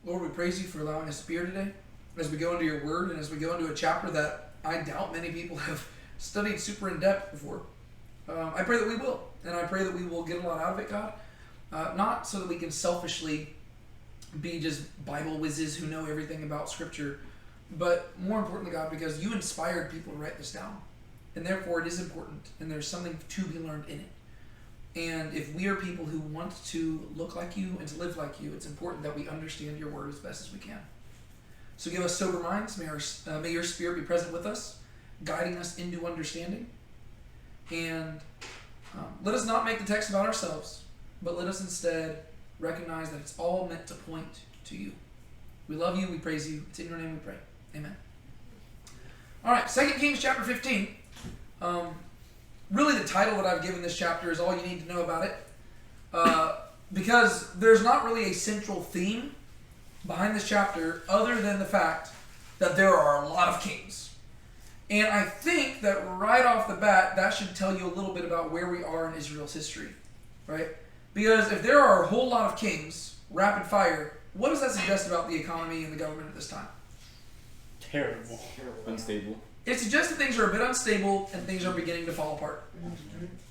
Lord, we praise you for allowing us to be here today as we go into your word and as we go into a chapter that I doubt many people have studied super in depth before. I pray that we will, and I pray that we will get a lot out of it, God. Not so that we can selfishly be just Bible whizzes who know everything about Scripture, but more importantly, God, because you inspired people to write this down. And therefore it is important, and there's something to be learned in it. And if we are people who want to look like you and to live like you, it's important that we understand your word as best as we can. So give us sober minds. May your Spirit be present with us, guiding us into understanding. And let us not make the text about ourselves, but let us instead recognize that it's all meant to point to you. We love you. We praise you. It's in your name we pray. Amen. All right, 2 Kings chapter 15. Really the title that I've given this chapter is all you need to know about it. Because there's not really a central theme behind this chapter other than the fact that there are a lot of kings. And I think that right off the bat, that should tell you a little bit about where we are in Israel's history, right? Because if there are a whole lot of kings, rapid fire, what does that suggest about the economy and the government at this time? Terrible. Unstable. It suggests that things are a bit unstable and things are beginning to fall apart.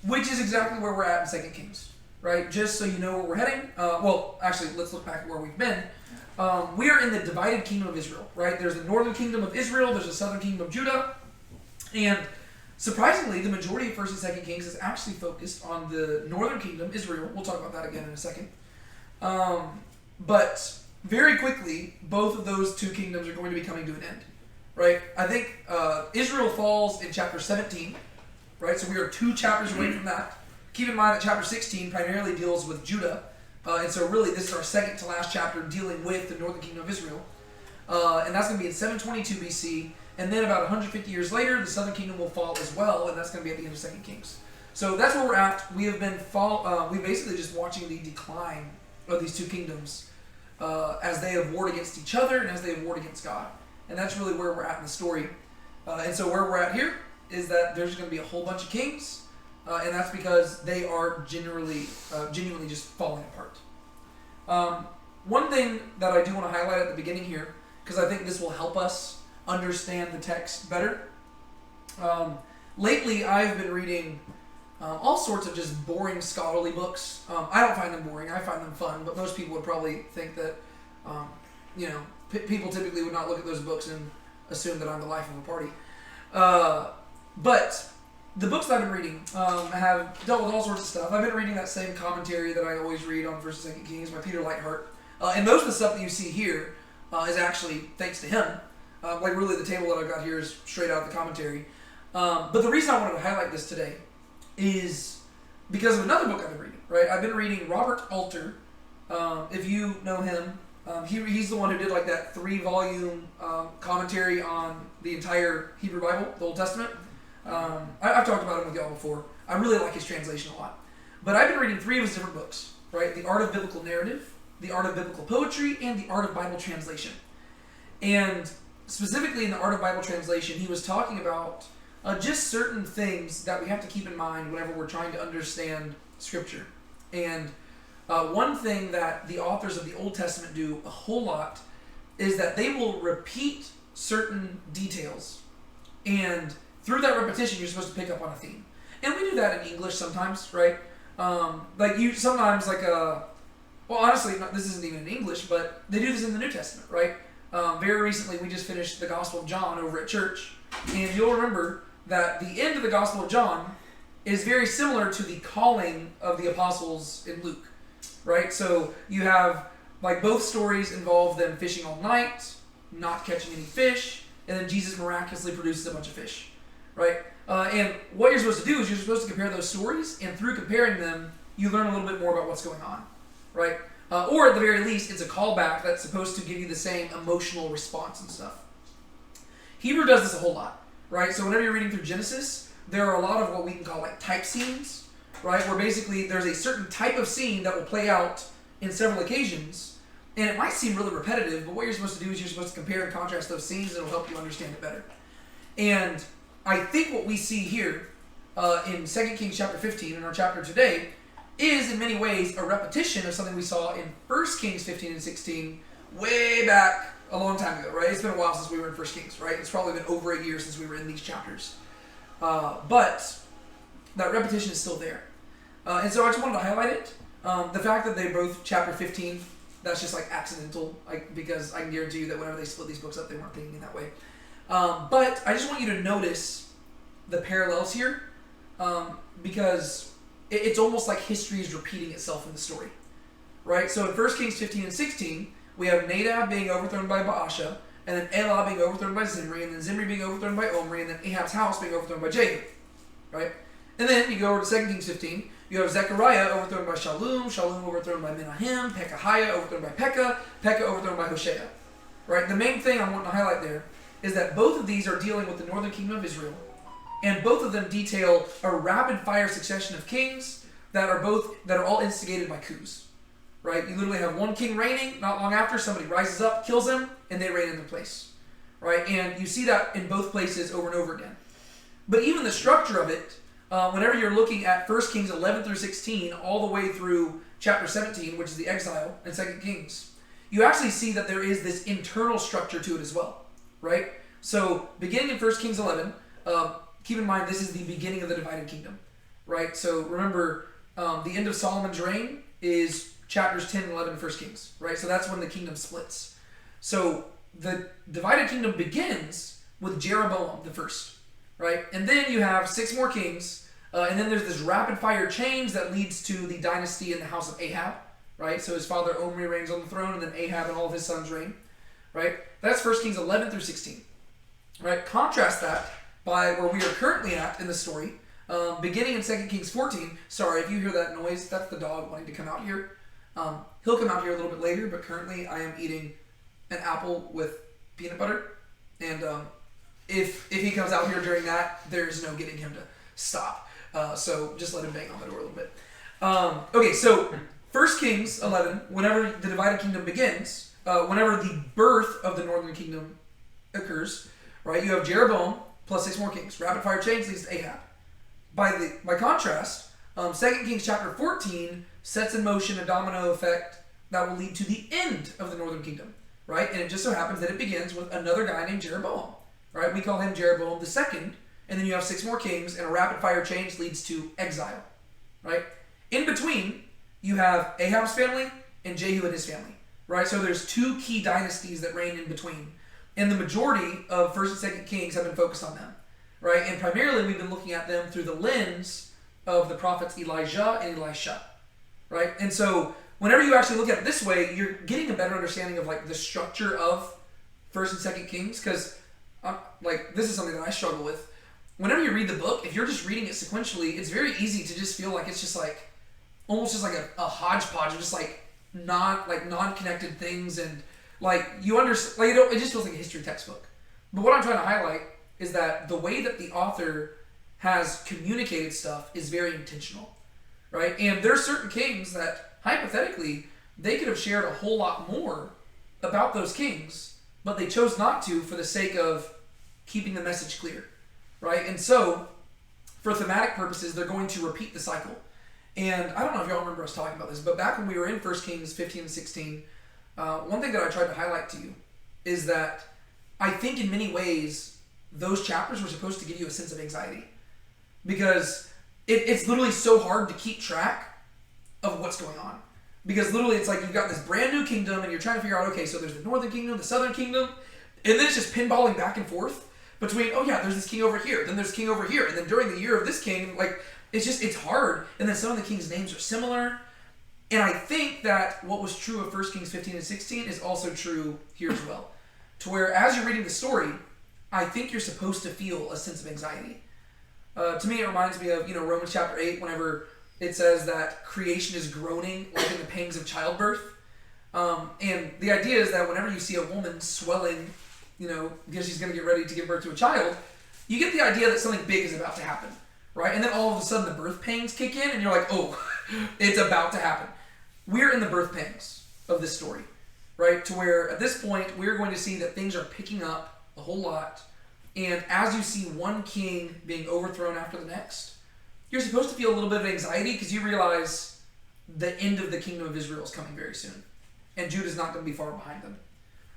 Which is exactly where we're at in 2 Kings, right? Just so you know where we're heading. Actually, let's look back at where we've been. We are in the divided kingdom of Israel, right? There's the northern kingdom of Israel, there's the southern kingdom of Judah, and surprisingly, the majority of 1st and 2nd Kings is actually focused on the northern kingdom, Israel. We'll talk about that again in a second. But very quickly, both of those two kingdoms are going to be coming to an end, right? I think Israel falls in chapter 17, right? So we are 2 chapters away from that. Keep in mind that chapter 16 primarily deals with Judah. And so really, this is our second to last chapter dealing with the northern kingdom of Israel. And that's going to be in 722 BC. And then about 150 years later, the southern kingdom will fall as well. And that's going to be at the end of 2 Kings. So that's where we're at. We have been we basically just watching the decline of these two kingdoms as they have warred against each other and as they have warred against God. And that's really where we're at in the story. And so where we're at here is that there's going to be a whole bunch of kings. And that's because they are genuinely just falling apart. One thing that I do want to highlight at the beginning here, because I think this will help us understand the text better. Lately, I've been reading all sorts of just boring scholarly books. I don't find them boring. I find them fun. But most people would probably think that, people typically would not look at those books and assume that I'm the life of a party. But the books that I've been reading have dealt with all sorts of stuff. I've been reading that same commentary that I always read on 1st and 2nd Kings by Peter Lightheart. And most of the stuff that you see here is actually thanks to him. Really the table that I've got here is straight out of the commentary. But the reason I wanted to highlight this today is because of another book I've been reading, right? I've been reading Robert Alter. If you know him, he's the one who did like that 3-volume commentary on the entire Hebrew Bible, the Old Testament. I've talked about him with y'all before. I really like his translation a lot. But I've been reading 3 of his different books, right? The Art of Biblical Narrative, The Art of Biblical Poetry, and The Art of Bible Translation. And specifically in The Art of Bible Translation, he was talking about just certain things that we have to keep in mind whenever we're trying to understand Scripture. And one thing that the authors of the Old Testament do a whole lot is that they will repeat certain details. And through that repetition, you're supposed to pick up on a theme. And we do that in English sometimes, right? Honestly, this isn't even in English, but they do this in the New Testament, right? Very recently, we just finished the Gospel of John over at church. And you'll remember that the end of the Gospel of John is very similar to the calling of the apostles in Luke, right? So you have, both stories involve them fishing all night, not catching any fish, and then Jesus miraculously produces a bunch of fish, right? And what you're supposed to do is you're supposed to compare those stories, and through comparing them, you learn a little bit more about what's going on, right? Or at the very least, it's a callback that's supposed to give you the same emotional response and stuff. Hebrew does this a whole lot, right? So whenever you're reading through Genesis, there are a lot of what we can call type scenes, right? Where basically there's a certain type of scene that will play out in several occasions, and it might seem really repetitive, but what you're supposed to do is you're supposed to compare and contrast those scenes, and it'll help you understand it better. And I think what we see here in 2 Kings chapter 15, in our chapter today, is in many ways a repetition of something we saw in 1 Kings 15 and 16, way back a long time ago, right? It's been a while since we were in First Kings, right? It's probably been over a year since we were in these chapters. But that repetition is still there. And so I just wanted to highlight it. The fact that they both chapter 15, that's just like accidental, because I can guarantee you that whenever they split these books up, they weren't thinking in that way. But I just want you to notice the parallels here, because it's almost like history is repeating itself in the story, right? So in 1 Kings 15 and 16, we have Nadab being overthrown by Baasha, and then Elah being overthrown by Zimri, and then Zimri being overthrown by Omri, and then Ahab's house being overthrown by Jehu, right? And then you go over to 2 Kings 15, you have Zechariah overthrown by Shallum, Shallum overthrown by Menahem, Pekahiah overthrown by Pekah, Pekah overthrown by Hoshea, right? The main thing I want to highlight there is that both of these are dealing with the northern kingdom of Israel, and both of them detail a rapid-fire succession of kings that are all instigated by coups. Right? You literally have one king reigning, not long after somebody rises up, kills him, and they reign in their place. Right? And you see that in both places over and over again. But even the structure of it, whenever you're looking at 1 Kings 11 through 16, all the way through chapter 17, which is the exile, and 2 Kings, you actually see that there is this internal structure to it as well. Right? So, beginning in 1 Kings 11, keep in mind this is the beginning of the divided kingdom. Right? So, remember, the end of Solomon's reign is chapters 10 and 11 of 1 Kings, right? So that's when the kingdom splits. So the divided kingdom begins with Jeroboam the first, right? And then you have 6 more kings, and then there's this rapid fire change that leads to the dynasty in the house of Ahab, right? So his father Omri reigns on the throne, and then Ahab and all of his sons reign, right? That's 1 Kings 11 through 16, right? Contrast that by where we are currently at in the story, beginning in 2 Kings 14. Sorry, if you hear that noise, that's the dog wanting to come out here. He'll come out here a little bit later, but currently I am eating an apple with peanut butter, and if he comes out here during that, there's no getting him to stop. So just let him bang on the door a little bit. Okay, so 1 Kings 11, whenever the divided kingdom begins, whenever the birth of the northern kingdom occurs, right? You have Jeroboam plus 6 more kings. Rapid fire change leads to Ahab. By contrast, 2 Kings chapter 14 sets in motion a domino effect that will lead to the end of the northern kingdom, right? And it just so happens that it begins with another guy named Jeroboam, right? We call him Jeroboam II, and then you have 6 more kings, and a rapid fire change leads to exile, right? In between, you have Ahab's family and Jehu and his family, right? So there's 2 key dynasties that reign in between, and the majority of 1st and 2nd Kings have been focused on them, right? And primarily we've been looking at them through the lens of the prophets Elijah and Elisha, right? And so whenever you actually look at it this way, you're getting a better understanding of like the structure of 1st and 2nd Kings, because like this is something that I struggle with. Whenever you read the book, if you're just reading it sequentially, it's very easy to just feel like it's just like almost just like a hodgepodge of just like non-connected things, and like you understand, like it just feels like a history textbook. But what I'm trying to highlight is that the way that the author has communicated stuff is very intentional, right? And there are certain kings that, hypothetically, they could have shared a whole lot more about those kings, but they chose not to for the sake of keeping the message clear, right? And so, for thematic purposes, they're going to repeat the cycle. And I don't know if y'all remember us talking about this, but back when we were in 1 Kings 15 and 16, one thing that I tried to highlight to you is that I think in many ways, those chapters were supposed to give you a sense of anxiety. Because it's literally so hard to keep track of what's going on. Because literally it's like you've got this brand new kingdom and you're trying to figure out, okay, so there's the northern kingdom, the southern kingdom, and then it's just pinballing back and forth between, oh yeah, there's this king over here, then there's king over here, and then during the year of this king, like, it's hard. And then some of the kings' names are similar. And I think that what was true of 1 Kings 15 and 16 is also true here as well. To where as you're reading the story, I think you're supposed to feel a sense of anxiety. To me, it reminds me of, Romans chapter 8, whenever it says that creation is groaning like in the pangs of childbirth. And the idea is that whenever you see a woman swelling, because she's going to get ready to give birth to a child, you get the idea that something big is about to happen, right? And then all of a sudden the birth pangs kick in and you're like, oh, it's about to happen. We're in the birth pangs of this story, right? To where at this point, we're going to see that things are picking up a whole lot. And as you see one king being overthrown after the next, you're supposed to feel a little bit of anxiety because you realize the end of the kingdom of Israel is coming very soon. and Judah's not going to be far behind them,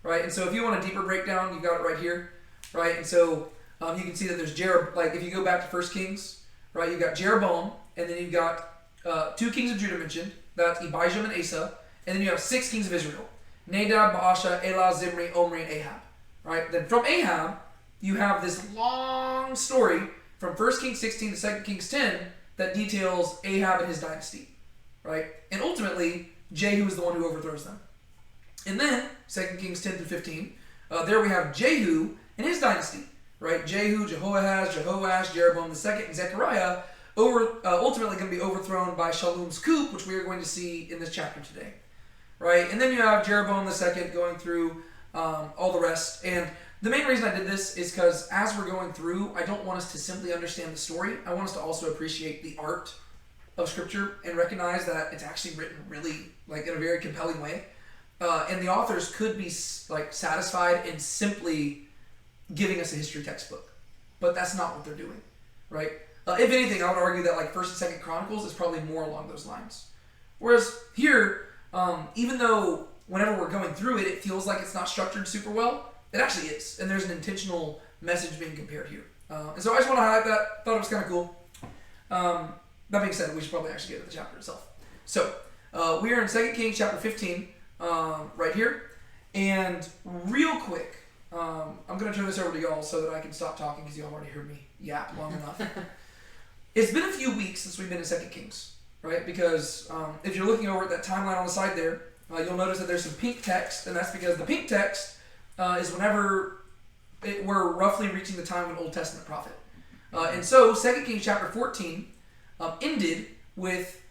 right? And so if you want a deeper breakdown, you've got it right here, right? And so you can see that there's like if you go back to 1 Kings, right, you've got Jeroboam, and then you've got 2 kings of Judah mentioned, that's Abijam and Asa, and then you have 6 kings of Israel, Nadab, Baasha, Elah, Zimri, Omri, and Ahab, right? Then from Ahab, you have this long story from 1 Kings 16 to 2 Kings 10 that details Ahab and his dynasty, right? And ultimately, Jehu is the one who overthrows them. And then, 2 Kings 10 to 15, there we have Jehu and his dynasty, right? Jehu, Jehoahaz, Jehoash, Jeroboam II, and Zechariah ultimately going to be overthrown by Shallum's coup, which we are going to see in this chapter today, right? And then you have Jeroboam II going through all the rest. And the main reason I did this is because as we're going through, I don't want us to simply understand the story. I want us to also appreciate the art of Scripture and recognize that it's actually written really like in a very compelling way. And the authors could be like satisfied in simply giving us a history textbook, but that's not what they're doing, right? If anything, I would argue that like 1st and 2nd Chronicles is probably more along those lines. Whereas here, even though whenever we're going through it, it feels like it's not structured super well, it actually is, and there's an intentional message being compared here. And so I just want to highlight that. Thought it was kind of cool. That being said, we should probably actually get to the chapter itself. So we are in 2 Kings chapter 15 right here. And real quick, I'm going to turn this over to y'all so that I can stop talking because y'all already heard me yap long enough. It's been a few weeks since we've been in 2 Kings, right? Because if you're looking over at that timeline on the side there, you'll notice that there's some pink text, and that's because the pink text is whenever we're roughly reaching the time of an Old Testament prophet. And so 2 Kings chapter 14 ended with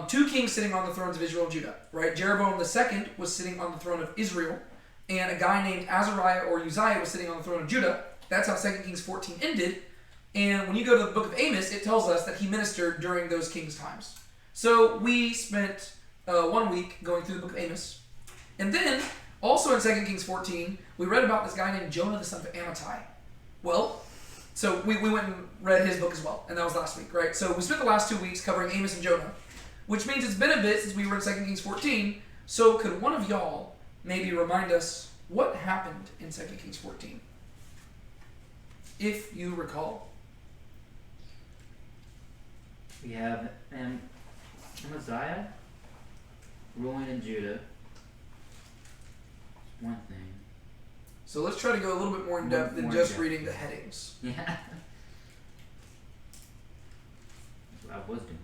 2 kings sitting on the thrones of Israel and Judah, right? Jeroboam II was sitting on the throne of Israel, and a guy named Azariah or Uzziah was sitting on the throne of Judah. That's how 2 Kings 14 ended. And when you go to the book of Amos, it tells us that he ministered during those kings' times. So we spent 1 week going through the book of Amos. And then, also in 2 Kings 14, we read about this guy named Jonah the son of Amittai. Well, so we went and read his book as well, and that was last week, right? So we spent the last 2 weeks covering Amos and Jonah, which means it's been a bit since we were in 2 Kings 14. So could one of y'all maybe remind us what happened in 2 Kings 14? If you recall. We have Amaziah ruling in Judah. One thing. So let's try to go a little bit more in depth than just reading the headings. Yeah. That's what I was doing.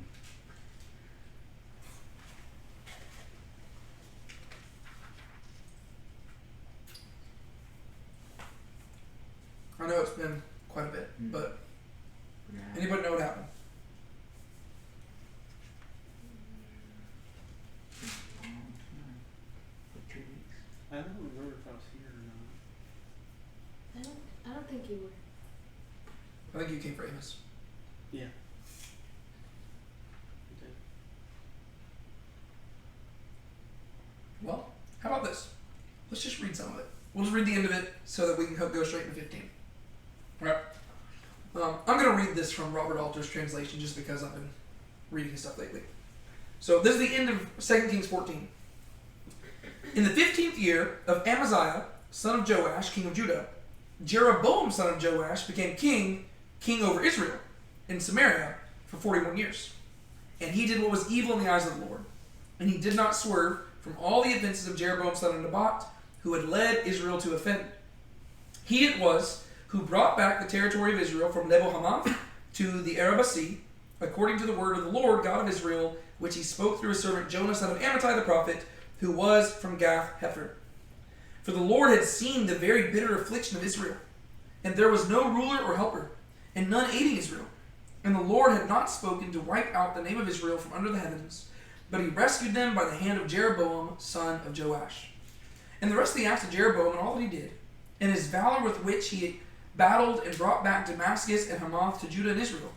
I know it's been quite a bit, but Yeah. anybody know what happened? For 2 weeks. I don't remember if I was here or not. I don't think you were. I think you came for Amos. Yeah. Okay. Well, how about this? Let's just read some of it. We'll just read the end of it so that we can go straight into 15. Right? I'm going to read this from Robert Alter's translation just because I've been reading his stuff lately. So this is the end of 2 Kings 14. In the 15th year of Amaziah, son of Joash, king of Judah, Jeroboam, son of Joash, became king over Israel in Samaria for 41 years. And he did what was evil in the eyes of the Lord. And he did not swerve from all the offenses of Jeroboam, son of Nebat, who had led Israel to offend. He it was who brought back the territory of Israel from Nebo-Hamath to the Arabah Sea, according to the word of the Lord God of Israel, which he spoke through his servant Jonah, son of Amittai the prophet, who was from Gath-Hepher. For the Lord had seen the very bitter affliction of Israel, and there was no ruler or helper, and none aiding Israel. And the Lord had not spoken to wipe out the name of Israel from under the heavens, but he rescued them by the hand of Jeroboam, son of Joash. And the rest of the acts of Jeroboam and all that he did, and his valor with which he battled and brought back Damascus and Hamath to Judah and Israel,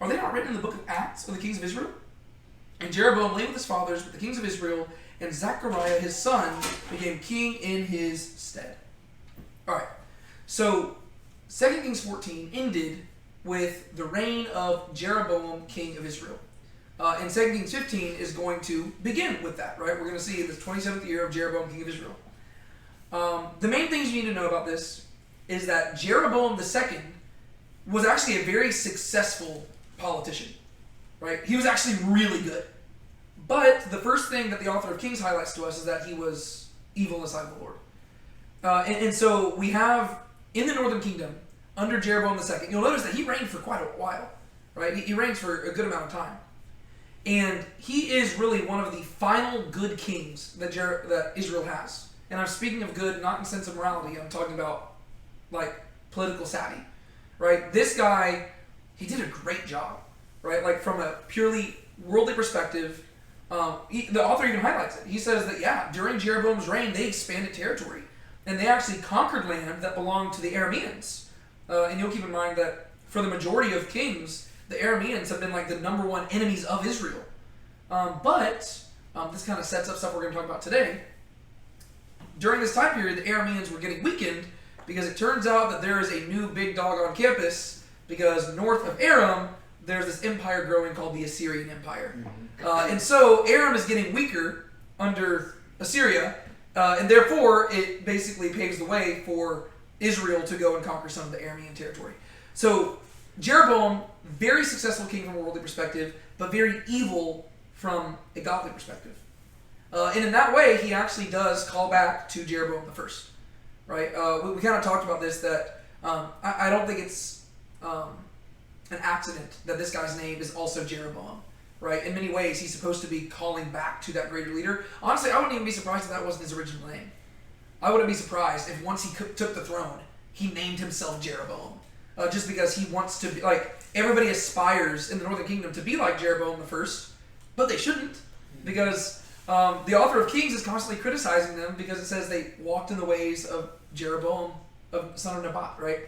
are they not written in the book of Acts of the kings of Israel? And Jeroboam lay with his fathers with the kings of Israel, and Zechariah his son became king in his stead. Alright, so 2 Kings 14 ended with the reign of Jeroboam, king of Israel. And 2 Kings 15 is going to begin with that, right? We're going to see the 27th year of Jeroboam, king of Israel. The main things you need to know about this is that Jeroboam II was actually a very successful politician, right? He was actually really good. But the first thing that the author of Kings highlights to us is that he was evil in the sight of the Lord. And so we have, in the northern kingdom, under Jeroboam II, you'll notice that he reigned for quite a while, right? He reigned for a good amount of time. And he is really one of the final good kings that Israel has. And I'm speaking of good not in the sense of morality. I'm talking about, like, political savvy, right? This guy, he did a great job, right? Like, from a purely worldly perspective, the author even highlights it. He says that, yeah, during Jeroboam's reign, they expanded territory. And they actually conquered land that belonged to the Arameans. And you'll keep in mind that for the majority of kings, the Arameans have been like the #1 enemies of Israel. But this kind of sets up stuff we're going to talk about today. During this time period, the Arameans were getting weakened because it turns out that there is a new big dog on campus because north of Aram, there's this empire growing called the Assyrian Empire. And so Aram is getting weaker under Assyria, and therefore it basically paves the way for Israel to go and conquer some of the Aramean territory. So Jeroboam, very successful king from a worldly perspective, but very evil from a godly perspective. And in that way, he actually does call back to Jeroboam I, right? We kind of talked about this, that I don't think it's an accident that this guy's name is also Jeroboam, right? In many ways, he's supposed to be calling back to that greater leader. Honestly, I wouldn't even be surprised if that wasn't his original name. I wouldn't be surprised if once he took the throne, he named himself Jeroboam. Just because he wants to be, like, everybody aspires in the northern kingdom to be like Jeroboam I, but they shouldn't, because the author of Kings is constantly criticizing them because it says they walked in the ways of Jeroboam, son of Nebat, right?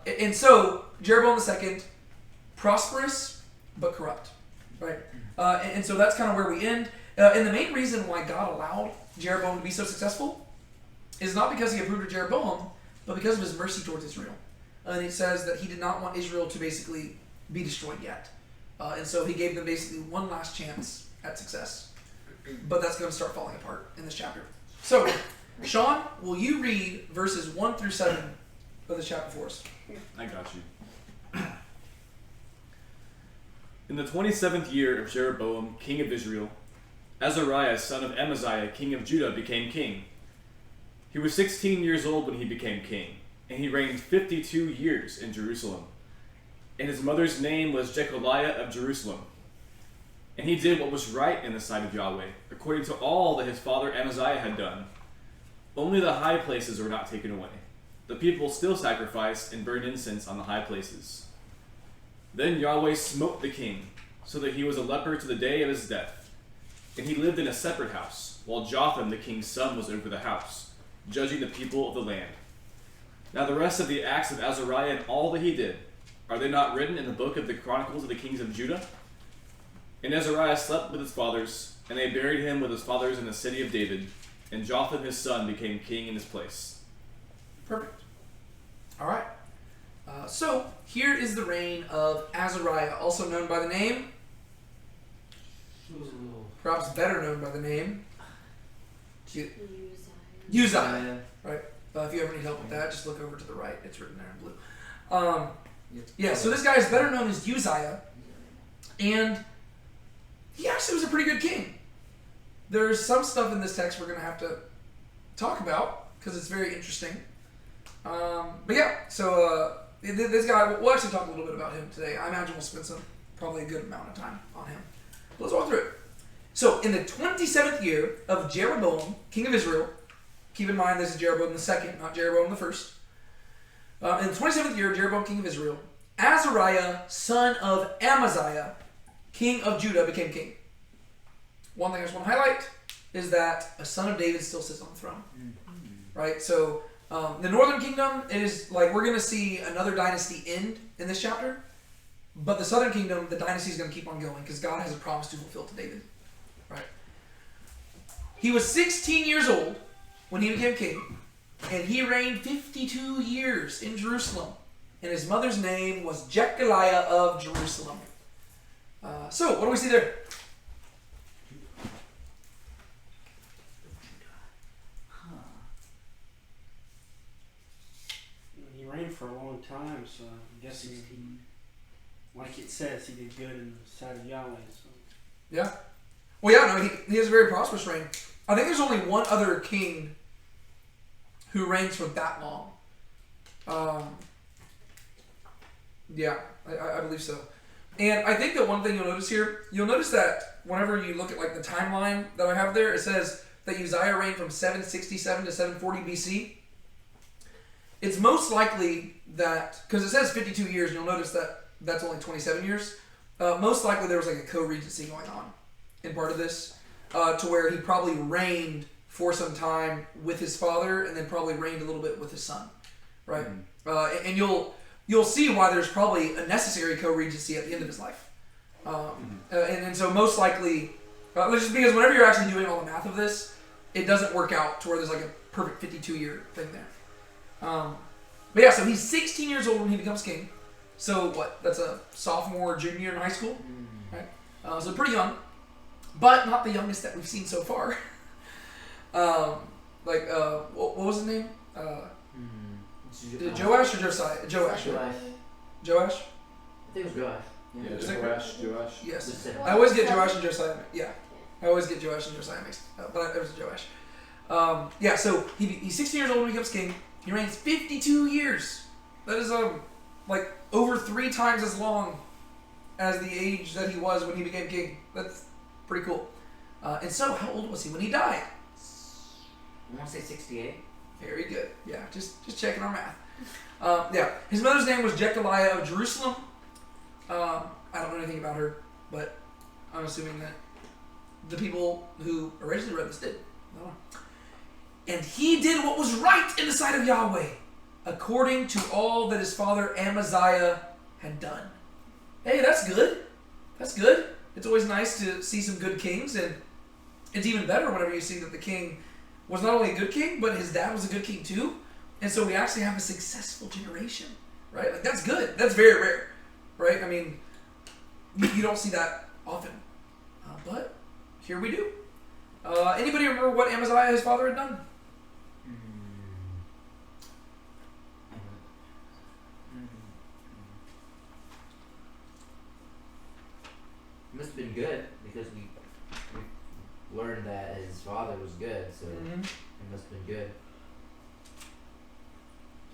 And so, Jeroboam II, prosperous, but corrupt, right? And so that's kind of where we end. And the main reason why God allowed Jeroboam to be so successful is not because he approved of Jeroboam, but because of his mercy towards Israel. And it says that he did not want Israel to basically be destroyed yet. And so he gave them basically one last chance at success. But that's going to start falling apart in this chapter. So, Sean, will you read verses 1 through 7 of this chapter for us? I got you. In the 27th year of Jeroboam, king of Israel, Azariah, son of Amaziah, king of Judah, became king. He was 16 years old when he became king, and he reigned 52 years in Jerusalem. And his mother's name was Jecholiah of Jerusalem. And he did what was right in the sight of Yahweh, according to all that his father Amaziah had done. Only the high places were not taken away. The people still sacrificed and burned incense on the high places. Then Yahweh smote the king, so that he was a leper to the day of his death. And he lived in a separate house, while Jotham the king's son was over the house, judging the people of the land. Now the rest of the acts of Azariah and all that he did, are they not written in the book of the Chronicles of the kings of Judah? And Azariah slept with his fathers, and they buried him with his fathers in the city of David, and Jotham his son became king in his place. Perfect. All right. So, here is the reign of Azariah, also known by the name, perhaps better known by the name, Uzziah. Right? If you ever need help with that, just look over to the right. It's written there in blue. So this guy is better known as Uzziah, and he actually was a pretty good king. There's some stuff in this text we're going to have to talk about, because it's very interesting. This guy, we'll actually talk a little bit about him today. I imagine we'll spend probably a good amount of time on him. But let's walk through it. So, in the 27th year of Jeroboam, king of Israel, keep in mind this is Jeroboam II, not Jeroboam I. In the 27th year of Jeroboam, king of Israel, Azariah, son of Amaziah, king of Judah, became king. One thing I just want to highlight is that a son of David still sits on the throne. Right? So, the northern kingdom, it is like we're going to see another dynasty end in this chapter. But the southern kingdom, the dynasty is going to keep on going because God has a promise to fulfill to David. Right? He was 16 years old when he became king, and he reigned 52 years in Jerusalem. And his mother's name was Jecholiah of Jerusalem. So, what do we see there? He reigned for a long time, so I'm guessing, like it says, he did good in the sight of Yahweh. So. Yeah. Well, yeah, no, he has a very prosperous reign. I think there's only one other king who reigns for that long. Yeah, I believe so. And I think that one thing you'll notice here, you'll notice that whenever you look at like the timeline that I have there, it says that Uzziah reigned from 767 to 740 BC. It's most likely that, because it says 52 years, and you'll notice that that's only 27 years. Most likely there was like a co-regency going on in part of this, to where he probably reigned for some time with his father, and then probably reigned a little bit with his son, right? And you'll see why there's probably a necessary co-regency at the end of his life. And so most likely, just because whenever you're actually doing all the math of this, it doesn't work out to where there's like a perfect 52-year thing there. But yeah, so he's 16 years old when he becomes king. So what? That's a sophomore, junior in high school, right? So pretty young, but not the youngest that we've seen so far. What was his name? Joash or Josiah? Joash. Joash? I think it was Joash. Yeah, Is that Joash. Yes. I always get Joash and Josiah. Yeah. I always get Joash and Josiah mixed up, but it was Joash. Yeah, so he's 16 years old when he becomes king. He reigns 52 years. That is like over 3 times as long as the age that he was when he became king. That's pretty cool. And so, how old was he when he died? I want to say 68. Very good. Yeah, just checking our math. Yeah, his mother's name was Jechaliah of Jerusalem. I don't know anything about her, but I'm assuming that the people who originally read this did. I don't know. And he did what was right in the sight of Yahweh, according to all that his father Amaziah had done. Hey, that's good. That's good. It's always nice to see some good kings, and it's even better whenever you see that the king was not only a good king, but his dad was a good king too. And so we actually have a successful generation, right? Like, that's good. That's very rare, right? I mean, you don't see that often. But here we do. Anybody remember what Amaziah, his father, had done? It must have been good because we learned that his father was good, so it must have been good.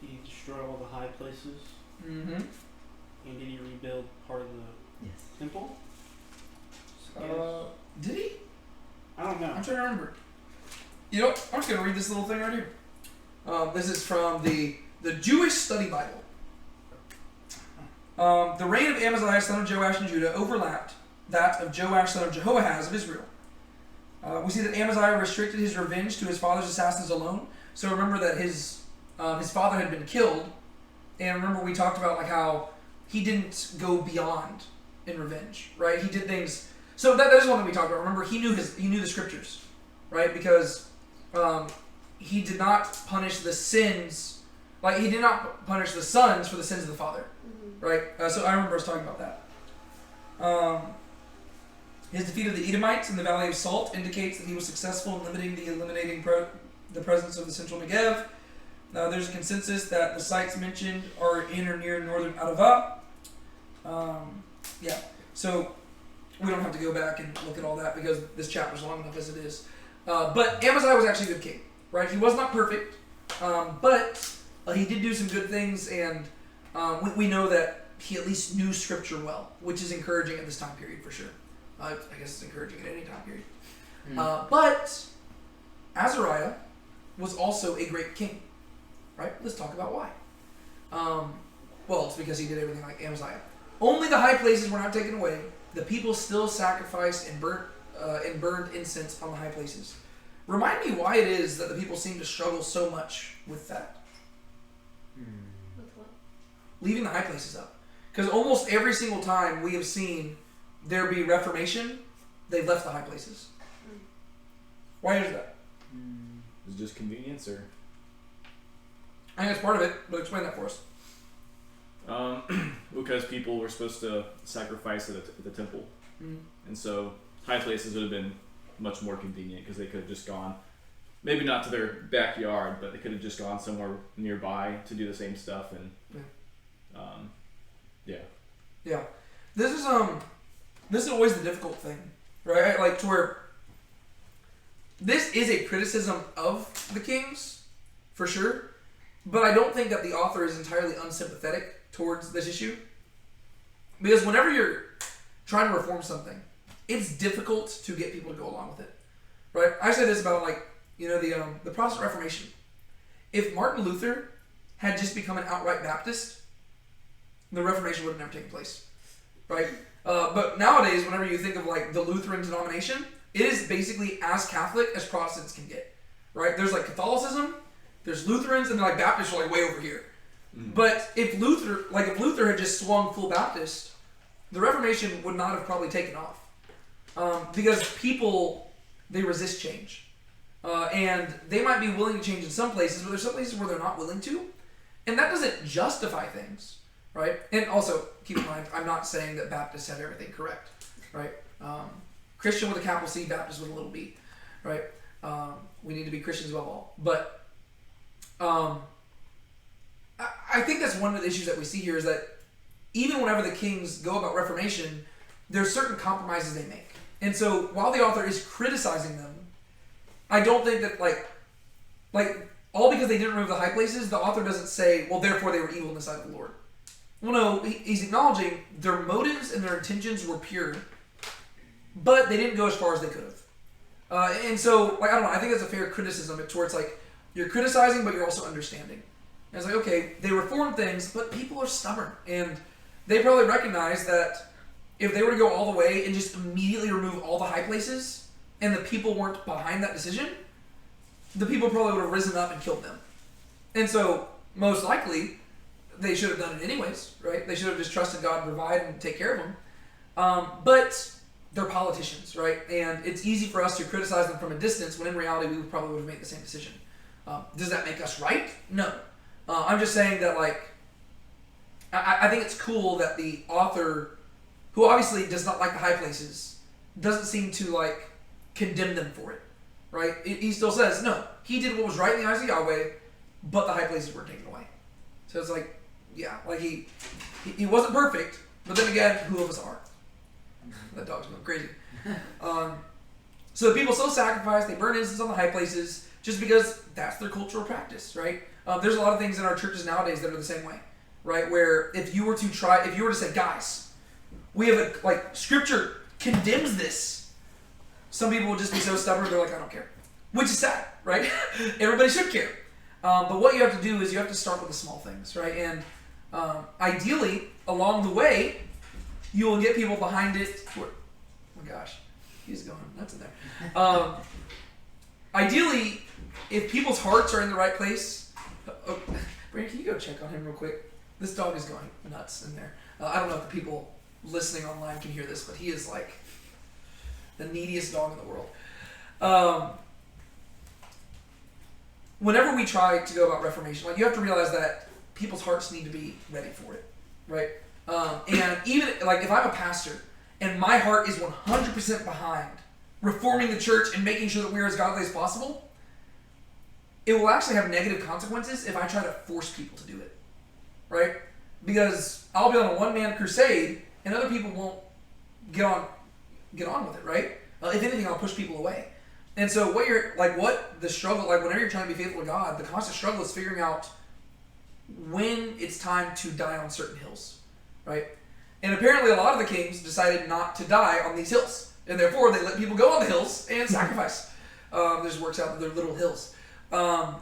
Did he destroy all the high places? Mm-hmm. And did he rebuild part of the temple? Did he? I don't know. I'm trying to remember. You know what? I'm just going to read this little thing right here. This is from the Jewish Study Bible. The reign of Amaziah, son of Joash in Judah, overlapped that of Joash, son of Jehoahaz of Israel. We see that Amaziah restricted his revenge to his father's assassins alone. So remember that his father had been killed, and remember we talked about like how he didn't go beyond in revenge, right? He did things. So that is one that we talked about. Remember, he knew the scriptures, right? Because he did not punish the sins, like he did not punish the sons for the sins of the father, right? So I remember us talking about that. His defeat of the Edomites in the Valley of Salt indicates that he was successful in eliminating the presence of the central Negev. There's a consensus that the sites mentioned are in or near northern Arava. Yeah, so we don't have to go back and look at all that because this chapter's long enough as it is. But Amaziah was actually a good king, right? He was not perfect, but he did do some good things, and we know that he at least knew Scripture well, which is encouraging at this time period for sure. I guess it's encouraging at any time period. But Azariah was also a great king, right? Let's talk about why. Well, it's because he did everything like Amaziah. Only the high places were not taken away. The people still sacrificed and burned incense on the high places. Remind me why it is that the people seem to struggle so much with that. With what? Leaving the high places up. Because almost every single time we have seen there be reformation, they've left the high places. Why is that? Is it just convenience, or? I think that's part of it, but explain that for us. Because people were supposed to sacrifice at the temple, And so high places would have been much more convenient because they could have just gone, maybe not to their backyard, but they could have just gone somewhere nearby to do the same stuff. And Yeah. This is always the difficult thing, right? Like to where this is a criticism of the kings, for sure, but I don't think that the author is entirely unsympathetic towards this issue. Because whenever you're trying to reform something, it's difficult to get people to go along with it, right? I say this about the Protestant Reformation. If Martin Luther had just become an outright Baptist, the Reformation would have never taken place, right? But nowadays, whenever you think of like the Lutheran denomination, it is basically as Catholic as Protestants can get, right? There's like Catholicism, there's Lutherans, and then like Baptists are like way over here. But if Luther had just swung full Baptist, the Reformation would not have probably taken off, because people, they resist change, and they might be willing to change in some places, but there's some places where they're not willing to, and that doesn't justify things, right? And also keep in mind, I'm not saying that Baptists have everything correct, right? Christian with a capital C, Baptist with a little b, right? We need to be Christians above all, but I think that's one of the issues that we see here is that even whenever the kings go about Reformation, there's certain compromises they make. And so while the author is criticizing them, I don't think that like all because they didn't remove the high places, the author doesn't say, well, therefore they were evil in the sight of the Lord. Well, no, he's acknowledging their motives and their intentions were pure, but they didn't go as far as they could have. And so, like, I don't know, I think that's a fair criticism towards, like, you're criticizing, but you're also understanding. And it's like, okay, they reform things, but people are stubborn. And they probably recognize that if they were to go all the way and just immediately remove all the high places, and the people weren't behind that decision, the people probably would have risen up and killed them. And so, most likely, they should have done it anyways, right? They should have just trusted God to provide and take care of them. But they're politicians, right? And it's easy for us to criticize them from a distance when in reality we probably would have made the same decision. Does that make us right? No. I'm just saying that, like, I think it's cool that the author, who obviously does not like the high places, doesn't seem to, like, condemn them for it, right? He still says, no, he did what was right in the eyes of Yahweh, but the high places were taken away. So it's like, yeah, like he wasn't perfect, but then again, who of us are? That dog's going crazy. So the people still sacrifice, they burn incense on the high places, just because that's their cultural practice, right? There's a lot of things in our churches nowadays that are the same way, right? Where if you were to say, guys, we have Scripture condemns this, some people will just be so stubborn, they're like, I don't care. Which is sad, right? Everybody should care. But what you have to do is you have to start with the small things, right? And ideally, along the way, you will get people behind it. Oh my gosh, he's going nuts in there. Ideally, if people's hearts are in the right place, Brandon, can you go check on him real quick? This dog is going nuts in there. I don't know if the people listening online can hear this, but he is like the neediest dog in the world. Whenever we try to go about Reformation, like, you have to realize that people's hearts need to be ready for it, right? And even like if I'm a pastor and my heart is 100% behind reforming the church and making sure that we're as godly as possible, it will actually have negative consequences if I try to force people to do it, right? Because I'll be on a one-man crusade and other people won't get on with it, right? If anything, I'll push people away. And so the struggle, like whenever you're trying to be faithful to God, the constant struggle is figuring out when it's time to die on certain hills, right? And apparently a lot of the kings decided not to die on these hills. And therefore they let people go on the hills and sacrifice. This works out that they're little hills. And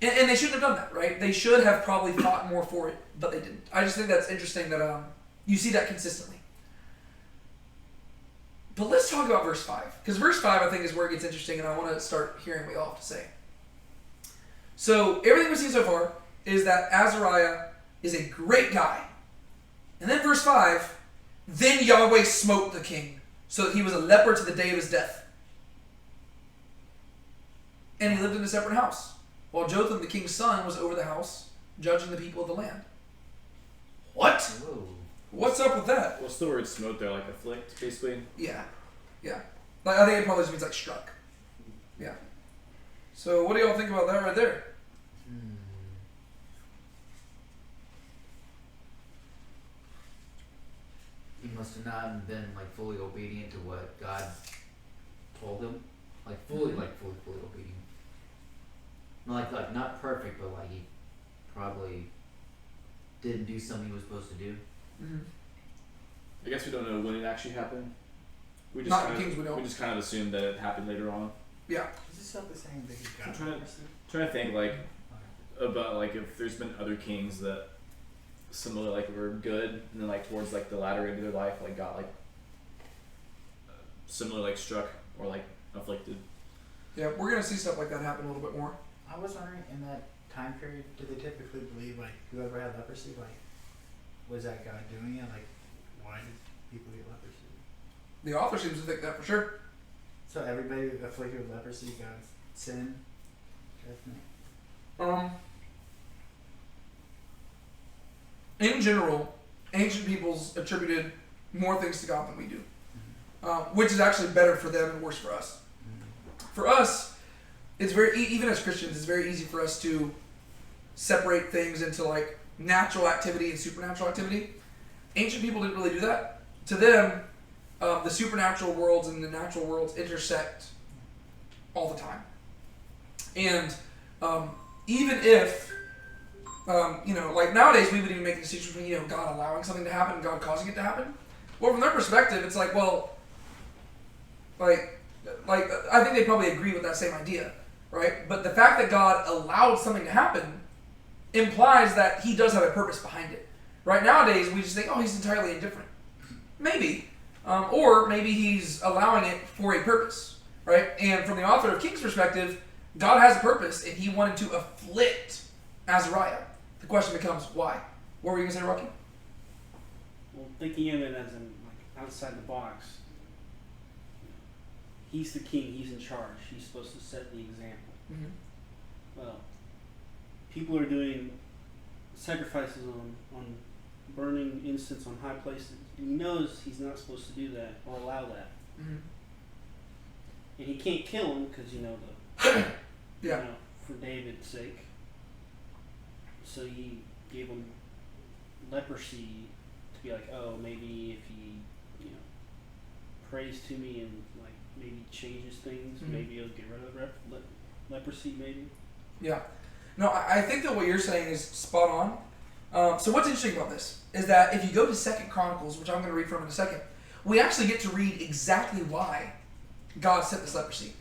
they shouldn't have done that, right? They should have probably fought more for it, but they didn't. I just think that's interesting that you see that consistently. But let's talk about verse 5. Because verse 5, I think, is where it gets interesting, and I want to start hearing what y'all have to say. So, everything we've seen so far is that Azariah is a great guy. And then verse 5, then Yahweh smote the king, so that he was a leper to the day of his death. And he lived in a separate house, while Jotham, the king's son, was over the house, judging the people of the land. What? Whoa. What's up with that? What's the word smote there? Like afflict, basically? Yeah. Like, I think it probably just means like struck. Yeah. So what do y'all think about that right there? He must have not been like fully obedient to what God told him, like fully obedient. Like not perfect, but like he probably didn't do something he was supposed to do. Mm-hmm. I guess we don't know when it actually happened. We just Not kind in Kings, we of don't. we just kind of assumed that it happened later on. Yeah. Is this not the same thing you got? Trying to think like about like if there's been other kings that similar like were good and then like towards like the latter end of their life like got like similar like struck or like afflicted. Yeah, we're gonna see stuff like that happen a little bit more. I was wondering, in that time period, did they typically believe, like, whoever had leprosy, like, was that God doing it? Like, why did people get leprosy? The author seems to think that for sure. So everybody afflicted with leprosy got sin? Judgment? In general, ancient peoples attributed more things to God than we do, which is actually better for them and worse for us. For us, it's very even as Christians, it's very easy for us to separate things into like natural activity and supernatural activity. Ancient people didn't really do that. To them, the supernatural worlds and the natural worlds intersect all the time. And even if like nowadays we would even make the distinction between God allowing something to happen and God causing it to happen. Well, from their perspective, it's like, well, like I think they probably agree with that same idea, right? But the fact that God allowed something to happen implies that He does have a purpose behind it. Right nowadays, we just think, oh, He's entirely indifferent. Maybe, or maybe He's allowing it for a purpose, right? And from the author of Kings' perspective, God has a purpose, and He wanted to afflict Azariah. The question becomes, why? What were you going to say, Rocky? Well, thinking of it as in like outside the box, he's the king, he's in charge, he's supposed to set the example. Mm-hmm. Well, people are doing sacrifices on burning incense on high places. And he knows he's not supposed to do that or allow that. Mm-hmm. And he can't kill him because Yeah. for David's sake. So he gave him leprosy to be like, oh, maybe if he, prays to me and like maybe changes things, Mhm. maybe he'll get rid of leprosy. Maybe. Yeah. No, I think that what you're saying is spot on. So what's interesting about this is that if you go to 2 Chronicles, which I'm going to read from in a second, we actually get to read exactly why God sent this leprosy.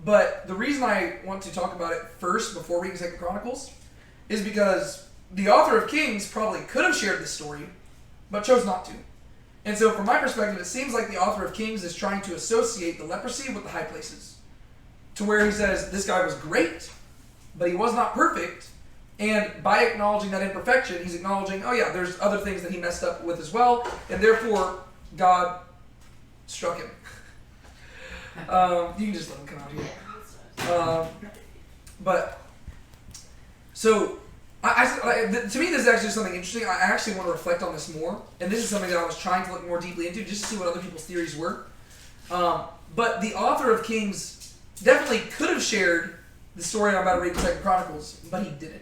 But the reason I want to talk about it first before reading 2 Chronicles is because the author of Kings probably could have shared this story, but chose not to. And so from my perspective, it seems like the author of Kings is trying to associate the leprosy with the high places. To where he says, this guy was great, but he was not perfect. And by acknowledging that imperfection, he's acknowledging, oh yeah, there's other things that he messed up with as well. And therefore, God struck him. You can just let him come out here. So, to me, this is actually something interesting. I actually want to reflect on this more. And this is something that I was trying to look more deeply into just to see what other people's theories were. But the author of Kings definitely could have shared the story I'm about to read in 2 Chronicles, but he didn't.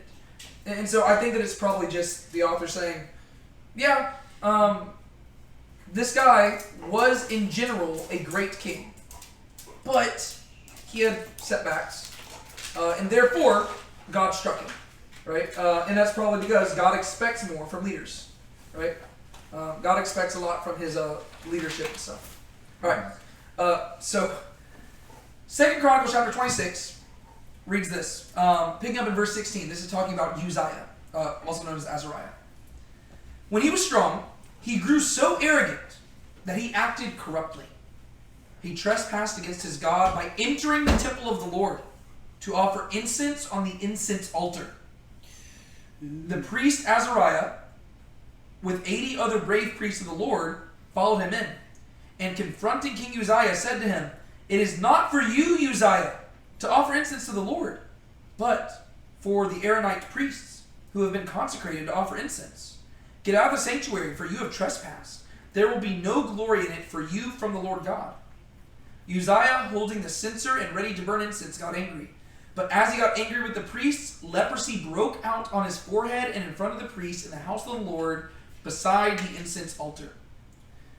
And so I think that it's probably just the author saying, yeah, this guy was in general a great king, but he had setbacks, and therefore God struck him, right? And that's probably because God expects more from leaders, right? God expects a lot from his leadership and stuff. All right, so 2 Chronicles chapter 26 reads this, picking up in verse 16. This is talking about Uzziah, also known as Azariah. When he was strong, he grew so arrogant that he acted corruptly. He trespassed against his God by entering the temple of the Lord to offer incense on the incense altar. The priest Azariah, with 80 other brave priests of the Lord, followed him in, and confronting King Uzziah, said to him, "It is not for you, Uzziah, to offer incense to the Lord, but for the Aaronite priests who have been consecrated to offer incense. Get out of the sanctuary, for you have trespassed. There will be no glory in it for you from the Lord God. Uzziah, holding the censer and ready to burn incense, got angry. But as he got angry with the priests, leprosy broke out on his forehead and in front of the priests in the house of the Lord beside the incense altar.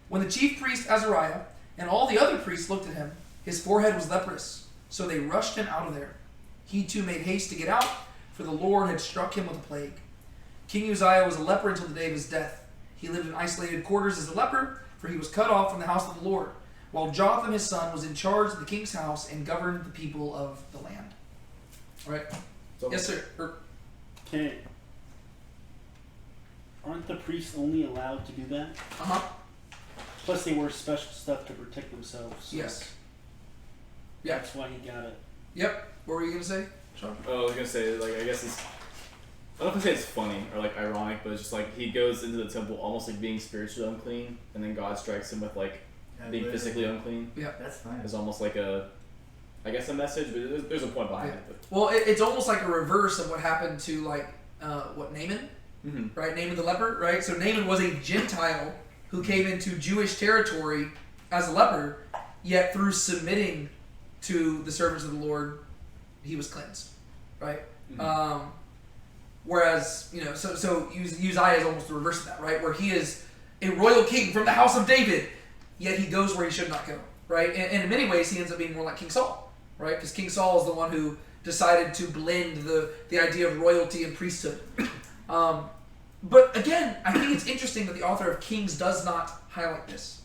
When the chief priest Azariah and all the other priests looked at him, his forehead was leprous, so they rushed him out of there. He too made haste to get out, for the Lord had struck him with a plague. King Uzziah was a leper until the day of his death. He lived in isolated quarters as a leper, for he was cut off from the house of the Lord, while Jotham his son was in charge of the king's house and governed the people of the land. All right. So, Yes, sir. Okay. Aren't the priests only allowed to do that? Uh-huh. Plus, they wear special stuff to protect themselves. So Yes. Yeah. That's why he got it. Yep. What were you going to say, Sean? Oh, I was gonna say, like, I guess it's, I don't know if I say it's funny or like ironic, but it's just like he goes into the temple almost like being spiritually unclean, and then God strikes him with like being physically unclean. That's fine. It's almost like a, I guess, a message, but there's a point behind it. But. Well, it's almost like a reverse of what happened to, like, Naaman? Mm-hmm. Right? Naaman the leper, right? So Naaman was a Gentile who came into Jewish territory as a leper, yet through submitting to the servants of the Lord, he was cleansed, right? Mm-hmm. Whereas, so Uzziah is almost the reverse of that, right? Where he is a royal king from the house of David, yet he goes where he should not go, right? And in many ways, he ends up being more like King Saul, right? Because King Saul is the one who decided to blend the idea of royalty and priesthood. But again, I think it's interesting that the author of Kings does not highlight this.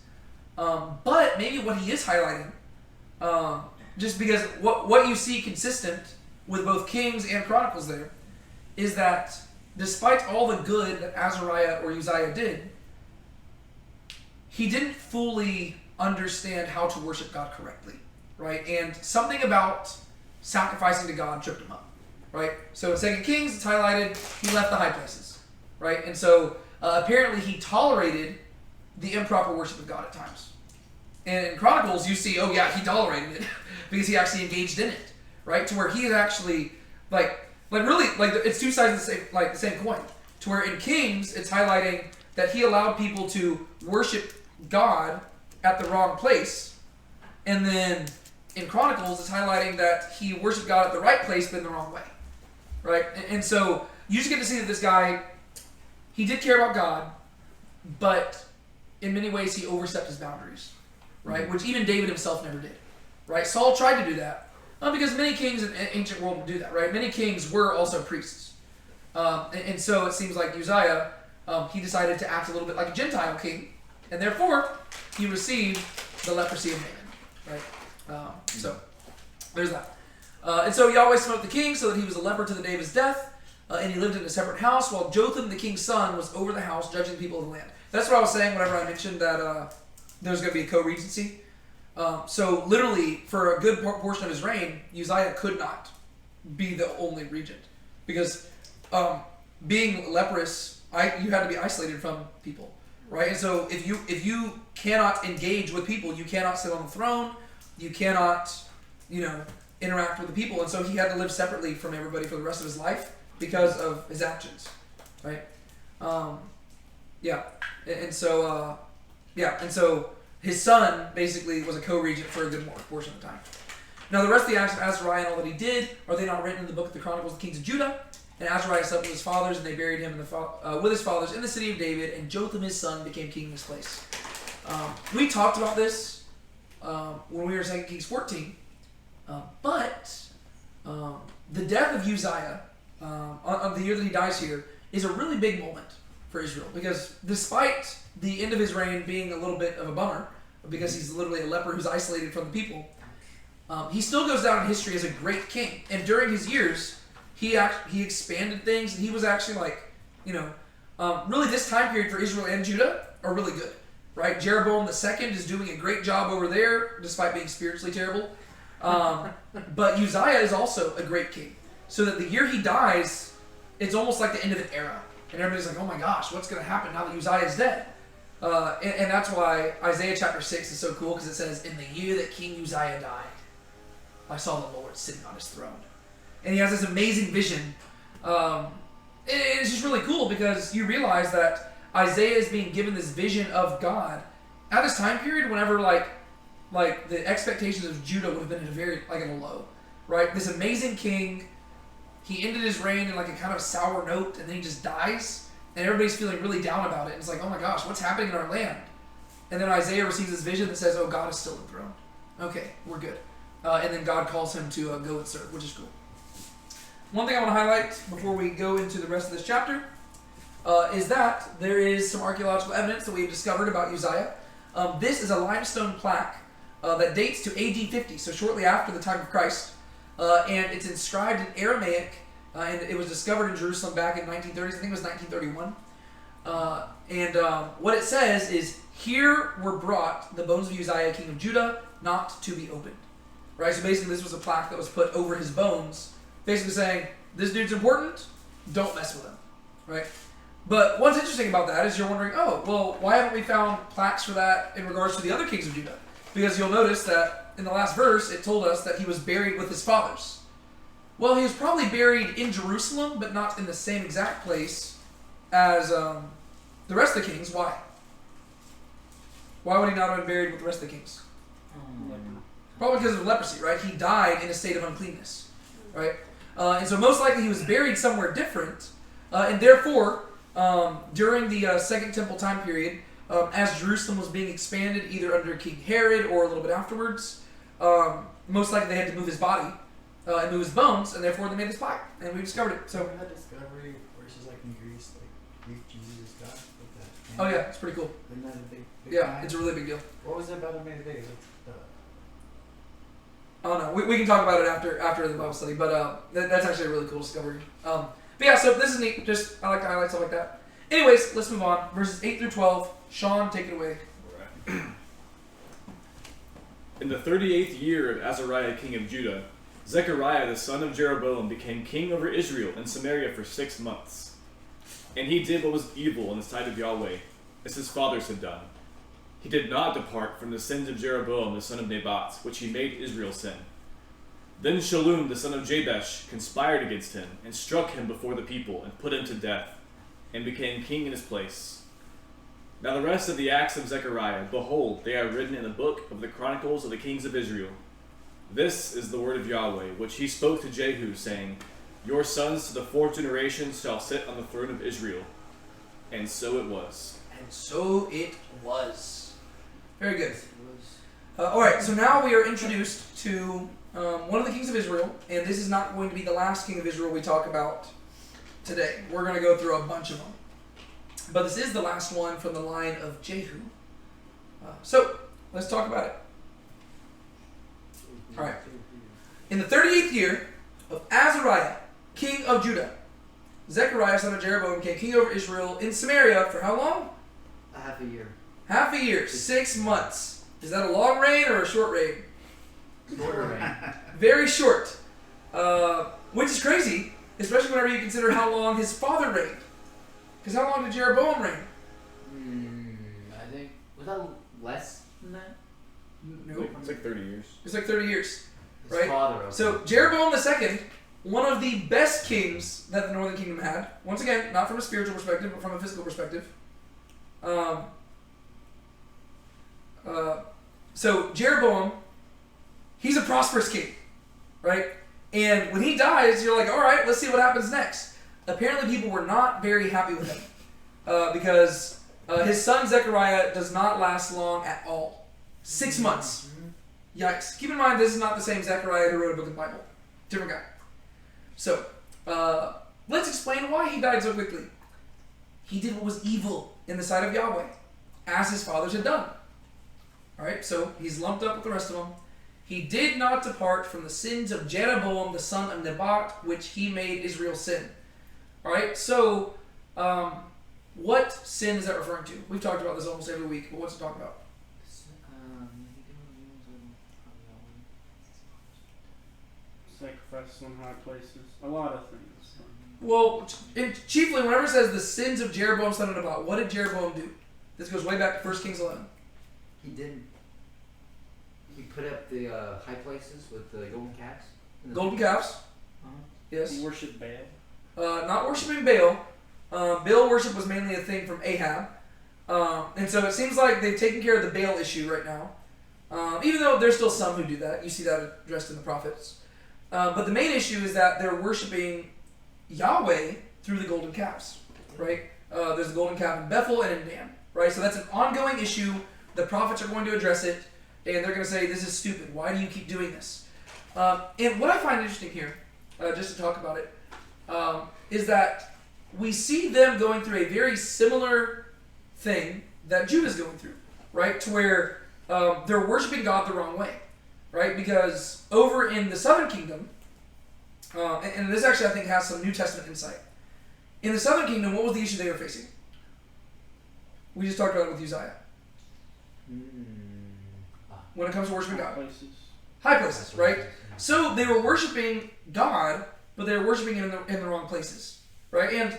But maybe what he is highlighting, just because what you see consistent with both Kings and Chronicles there, is that despite all the good that Azariah or Uzziah did, he didn't fully understand how to worship God correctly, right? And something about sacrificing to God tripped him up, right? So in 2 Kings, it's highlighted, he left the high places, right? And so apparently he tolerated the improper worship of God at times. And in Chronicles, you see, oh yeah, he tolerated it because he actually engaged in it, right? To where he is actually, it's two sides of the same coin. To where in Kings, it's highlighting that he allowed people to worship God at the wrong place. And then in Chronicles, it's highlighting that he worshiped God at the right place, but in the wrong way, right? And so you just get to see that this guy, he did care about God, but in many ways he overstepped his boundaries, right? Mm-hmm. Which even David himself never did, right? Saul tried to do that, because many kings in the ancient world would do that, right? Many kings were also priests. And so it seems like Uzziah, he decided to act a little bit like a Gentile king, and therefore he received the leprosy of Naaman, right? So there's that. And so Yahweh smote the king so that he was a leper to the day of his death, and he lived in a separate house, while Jotham, the king's son, was over the house, judging the people of the land. That's what I was saying whenever I mentioned that there's going to be a co-regency. So literally, for a good portion of his reign, Uzziah could not be the only regent, because being leprous, you had to be isolated from people, right? And so if you cannot engage with people, you cannot sit on the throne, you cannot, interact with the people, and so he had to live separately from everybody for the rest of his life because of his actions, right? And so his son basically was a co-regent for a good portion of the time. Now the rest of the acts of Azariah and all that he did, are they not written in the book of the Chronicles of the Kings of Judah? And Azariah slept with his fathers, and they buried him with his fathers in the city of David, and Jotham his son became king in his place. We talked about this when we were in 2 Kings 14, but the death of Uzziah, on the year that he dies here, is a really big moment for Israel, because despite the end of his reign being a little bit of a bummer, because he's literally a leper who's isolated from the people, he still goes down in history as a great king. And during his years, he expanded things, and he was actually really this time period for Israel and Judah are really good, right? Jeroboam II is doing a great job over there, despite being spiritually terrible. But Uzziah is also a great king. So that the year he dies, it's almost like the end of an era. And everybody's like, oh my gosh, what's going to happen now that Uzziah is dead? And that's why Isaiah chapter 6 is so cool, because it says, in the year that King Uzziah died, I saw the Lord sitting on his throne. And he has this amazing vision. And it's just really cool, because you realize that Isaiah is being given this vision of God at this time period whenever like the expectations of Judah would have been at a very like in a low, right? This amazing king, he ended his reign in like a kind of sour note, and then he just dies, and everybody's feeling really down about it. And it's like, oh my gosh, what's happening in our land? And then Isaiah receives this vision that says, oh, God is still enthroned. Okay, we're good. And then God calls him to go and serve, which is cool. One thing I want to highlight before we go into the rest of this chapter is that there is some archaeological evidence that we've discovered about Uzziah. This is a limestone plaque that dates to AD 50, so shortly after the time of Christ. And it's inscribed in Aramaic, and it was discovered in Jerusalem back in 1930s. I think it was 1931. What it says is, here were brought the bones of Uzziah, king of Judah, not to be opened. Right? So basically this was a plaque that was put over his bones, basically saying, this dude's important, don't mess with him. Right? But what's interesting about that is you're wondering, oh, well, why haven't we found plaques for that in regards to the other kings of Judah? Because you'll notice that in the last verse, it told us that he was buried with his fathers. Well, he was probably buried in Jerusalem, but not in the same exact place as the rest of the kings. Why? Why would he not have been buried with the rest of the kings? Probably because of leprosy, right? He died in a state of uncleanness, right? And so most likely he was buried somewhere different, and therefore, during the Second Temple time period, as Jerusalem was being expanded, either under King Herod or a little bit afterwards, most likely they had to move his body and move his bones, and therefore they made this plaque, and we discovered it. So that discovery versus like in Greece, like Greek Jesus God with that. oh yeah, it's pretty cool. Isn't that a big Yeah, find? it's a really big deal. What was it about it made it big? I don't know. We can talk about it after the Bible study, but that's actually a really cool discovery. But yeah, so this is neat. Just I like to highlight stuff like that. Anyways, let's move on. Verses 8 through 12. Sean, take it away. In the 38th year of Azariah king of Judah, Zechariah the son of Jeroboam became king over Israel and Samaria for 6 months. And he did what was evil in the sight of Yahweh, as his fathers had done. He did not depart from the sins of Jeroboam the son of Nebat, which he made Israel sin. Then Shallum the son of Jabesh conspired against him, and struck him before the people, and put him to death, and became king in his place. Now the rest of the acts of Zechariah, behold, they are written in the book of the Chronicles of the kings of Israel. This is the word of Yahweh, which he spoke to Jehu, saying, Your sons to the fourth generation shall sit on the throne of Israel. And so it was. And so it was. Very good. Alright, so now we are introduced to one of the kings of Israel, and this is not going to be the last king of Israel we talk about today. We're going to go through a bunch of them. But this is the last one from the line of Jehu. So, let's talk about it. Alright. In the 38th year of Azariah, king of Judah, Zechariah, son of Jeroboam, became king over Israel in Samaria for how long? A half a year. Half a year, 6 months. Is that a long reign or a short reign? Shorter reign. Very short. Which is crazy, especially whenever you consider how long his father reigned. Because how long did Jeroboam reign? I think, was that less than that? No. It's like 30 years. It's like 30 years. His Right. father. Okay. So Jeroboam II, one of the best kings that the Northern Kingdom had. Once again, not from a spiritual perspective, but from a physical perspective. So Jeroboam, he's a prosperous king, right? And when he dies, you're like, all right, let's see what happens next. Apparently, people were not very happy with him because his son Zechariah does not last long at all. 6 months. Yikes. Keep in mind, this is not the same Zechariah who wrote a book of the Bible. Different guy. So, let's explain why he died so quickly. He did what was evil in the sight of Yahweh, as his fathers had done. Alright, so he's lumped up with the rest of them. He did not depart from the sins of Jeroboam, the son of Nebat, which he made Israel sin. Alright, so, what sin is that referring to? We've talked about this almost every week, but what's it talking about? Sacrifices on high places. A lot of things. Well, chiefly, whenever it says the sins of Jeroboam, son of Nebat, what did Jeroboam do? This goes way back to 1 Kings 11. He didn't. He put up the high places with the golden calves. Golden calves. Uh-huh. Yes. He worshipped Baal. Not worshiping Baal, Baal worship was mainly a thing from Ahab. And so it seems like they've taken care of the Baal issue right now. Even though there's still some who do that. You see that addressed in the prophets. But the main issue is that they're worshiping Yahweh through the golden calves, right? There's the golden calf in Bethel and in Dan, right? So that's an ongoing issue. The prophets are going to address it, and they're going to say, this is stupid. Why do you keep doing this? And what I find interesting here, just to talk about it, is that we see them going through a very similar thing that Judah's going through, right? To where they're worshiping God the wrong way, right? Because over in the southern kingdom, and this actually I think has some New Testament insight. In the southern kingdom, what was the issue they were facing? We just talked about it with Uzziah. When it comes to worshiping God. High places, right? So they were worshiping God, but they were worshiping Him in the wrong places, right? And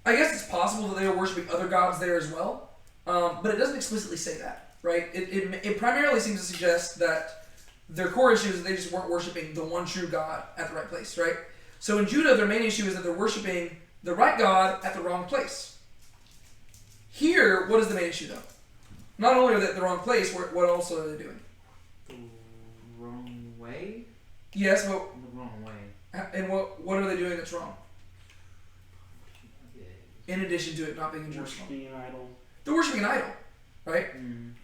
I guess it's possible that they were worshiping other gods there as well, but it doesn't explicitly say that, right? It primarily seems to suggest that their core issue is that they just weren't worshiping the one true God at the right place, right? So in Judah, their main issue is that they're worshiping the right God at the wrong place. Here, what is the main issue though? Not only are they at the wrong place, what else are they doing? The wrong way? Yes, but The wrong way. and what are they doing that's wrong? In addition to it not being in Jerusalem. Worshiping an idol. They're worshiping an idol, right?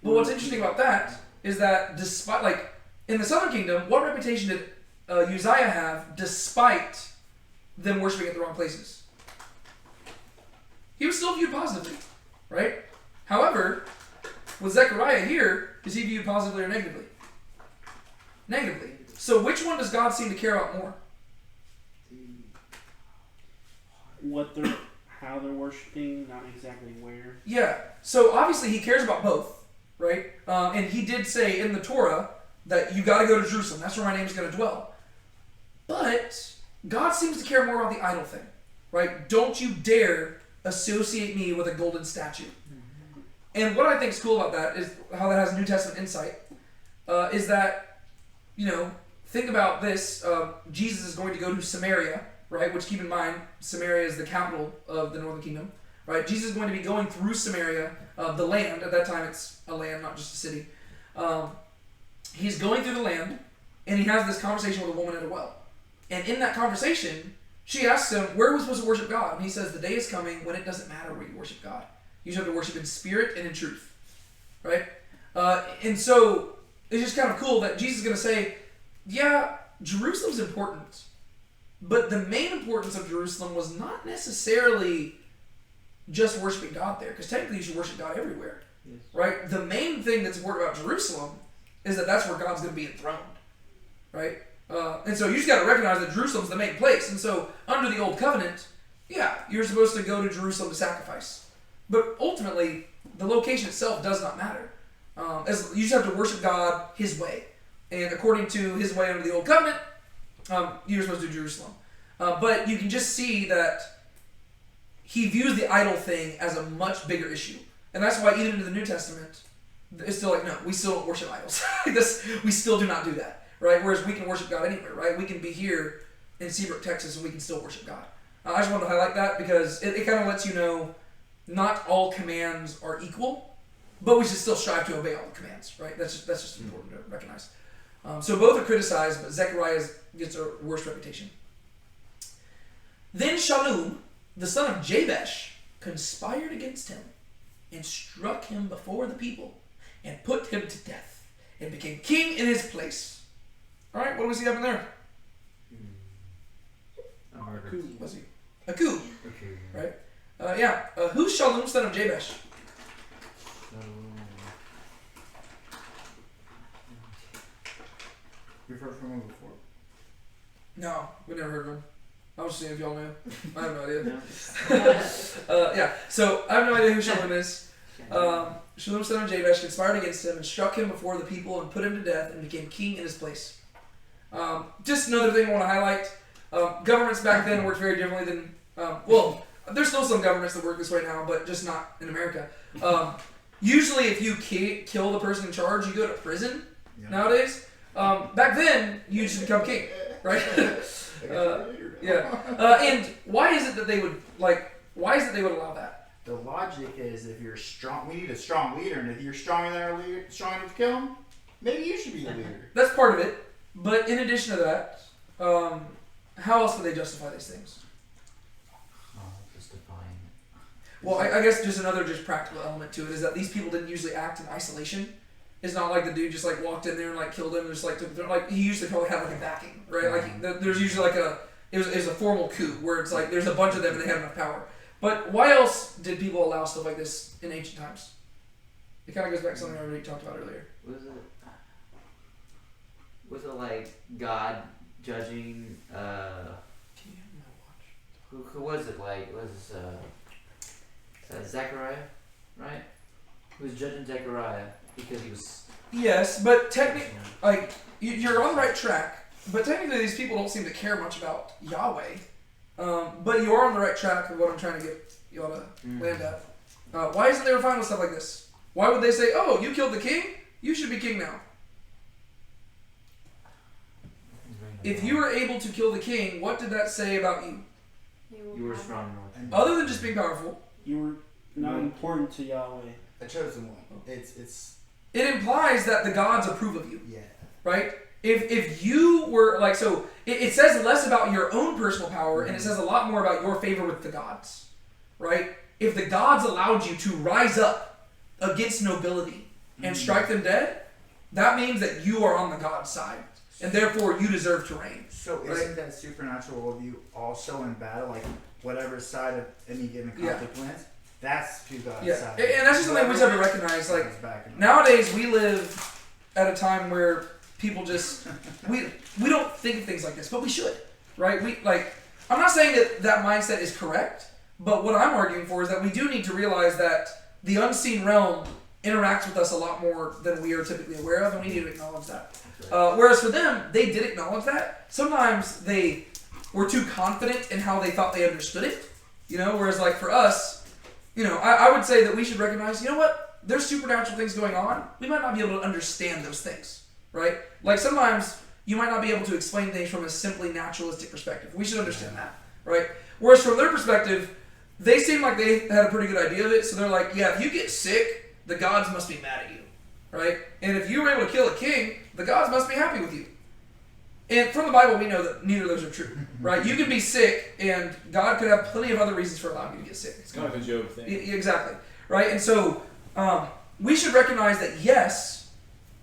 But what's interesting about that is that despite, like, in the southern kingdom, what reputation did Uzziah have despite them worshiping at the wrong places? He was still viewed positively, right? However, with Zechariah here, is he viewed positively or negatively? Negatively. So which one does God seem to care about more? How they're worshiping, not exactly where. Yeah. So obviously he cares about both, right? And he did say in the Torah that you got to go to Jerusalem. That's where my name is going to dwell. But God seems to care more about the idol thing, right? Don't you dare associate me with a golden statue. And what I think is cool about that is how that has New Testament insight. Is that, think about this. Jesus is going to go to Samaria, right? Which, keep in mind, Samaria is the capital of the northern kingdom, right? Jesus is going to be going through Samaria, the land. At that time, it's a land, not just a city. He's going through the land, and he has this conversation with a woman at a well. And in that conversation, she asks him, where are we supposed to worship God? And he says, the day is coming when it doesn't matter where you worship God. You just have to worship in spirit and in truth, right? And so it's just kind of cool that Jesus is going to say, yeah, Jerusalem's important, but the main importance of Jerusalem was not necessarily just worshiping God there, because technically you should worship God everywhere, Yes. right? The main thing that's important about Jerusalem is that that's where God's going to be enthroned, right? And so you just got to recognize that Jerusalem's the main place. And so under the Old Covenant, yeah, you're supposed to go to Jerusalem to sacrifice. But ultimately, the location itself does not matter. As you just have to worship God His way. And according to His way under the Old Covenant, you're supposed to do Jerusalem. But you can just see that He views the idol thing as a much bigger issue. And that's why even in the New Testament, it's still like, no, we still don't worship idols. We still do not do that, right? Whereas we can worship God anywhere, right? We can be here in Seabrook, Texas, and we can still worship God. I just wanted to highlight that because it kind of lets you know not all commands are equal, but we should still strive to obey all the commands, right? That's just important to recognize. So both are criticized, but Zechariah gets a worse reputation. Then Shallum, the son of Jabesh, conspired against him and struck him before the people and put him to death and became king in his place. All right, what do we see happening there? A murder. Was he? A coup, Okay. right? Who's Shallum, son of Jabesh? So, you've heard from him before? No, we never heard of him. I was just seeing if y'all knew. I have no idea. No. So I have no idea who Shallum is. Shallum, son of Jabesh, conspired against him and struck him before the people and put him to death and became king in his place. Just another thing I want to highlight. Governments back then worked very differently than, there's still some governments that work this way now, but just not in America. Usually if you kill the person in charge, you go to prison nowadays. Back then, you just become king, right? And why is it that they would, Why is it they would allow that? The logic is if you're strong, we need a strong leader, and if you're stronger than our leader, strong enough to kill him, maybe you should be the leader. That's part of it. But in addition to that, how else would they justify these things? Oh, justifying Well, I guess just another just practical element to it is that these people didn't usually act in isolation. It's not like the dude just like walked in there and like killed him and just like took like he usually probably had like a backing, right? Like there's usually like it was a formal coup where it's like there's a bunch of them and they have enough power. But why else did people allow stuff like this in ancient times? It kind of goes back to something I already talked about earlier. Was it like God judging? Who was it? Like was Zechariah, right? Who was judging Zechariah because he was. Yes, but technically, like you're on the right track. But technically, these people don't seem to care much about Yahweh. But you are on the right track of what I'm trying to get y'all to land at. Why isn't there fine with stuff like this? Why would they say, "Oh, you killed the king? You should be king now"? If you were able to kill the king, what did that say about you? You were strong enough. Other than just being powerful, You were not important to Yahweh. A chosen one. It's it implies that the gods approve of you, yeah. right? If you were like so, it says less about your own personal power and it says a lot more about your favor with the gods, right? If the gods allowed you to rise up against nobility and strike them dead, that means that you are on the god's side and therefore you deserve to reign. So isn't that supernatural worldview also in battle, like whatever side of any given conflict wins? That's who God's Yeah, side. and that's just something we just have to recognize. Like God's backing them. nowadays, we live at a time where people just we don't think of things like this, but we should, right? We like. I'm not saying that mindset is correct, but what I'm arguing for is that we do need to realize that the unseen realm interacts with us a lot more than we are typically aware of, and we need to acknowledge that. Whereas for them, they did acknowledge that. Sometimes they were too confident in how they thought they understood it, whereas like for us, I would say that we should recognize, you know what, there's supernatural things going on. We might not be able to understand those things, right? Like sometimes you might not be able to explain things from a simply naturalistic perspective. We should understand that, right? Whereas from their perspective, they seem like they had a pretty good idea of it, so they're like, yeah, if you get sick, the gods must be mad at you, right? And if you were able to kill a king, the gods must be happy with you. And from the Bible, we know that neither of those are true, right? You can be sick, and God could have plenty of other reasons for allowing you to get sick. It's kind of a Job thing. Exactly, right? And so we should recognize that, yes,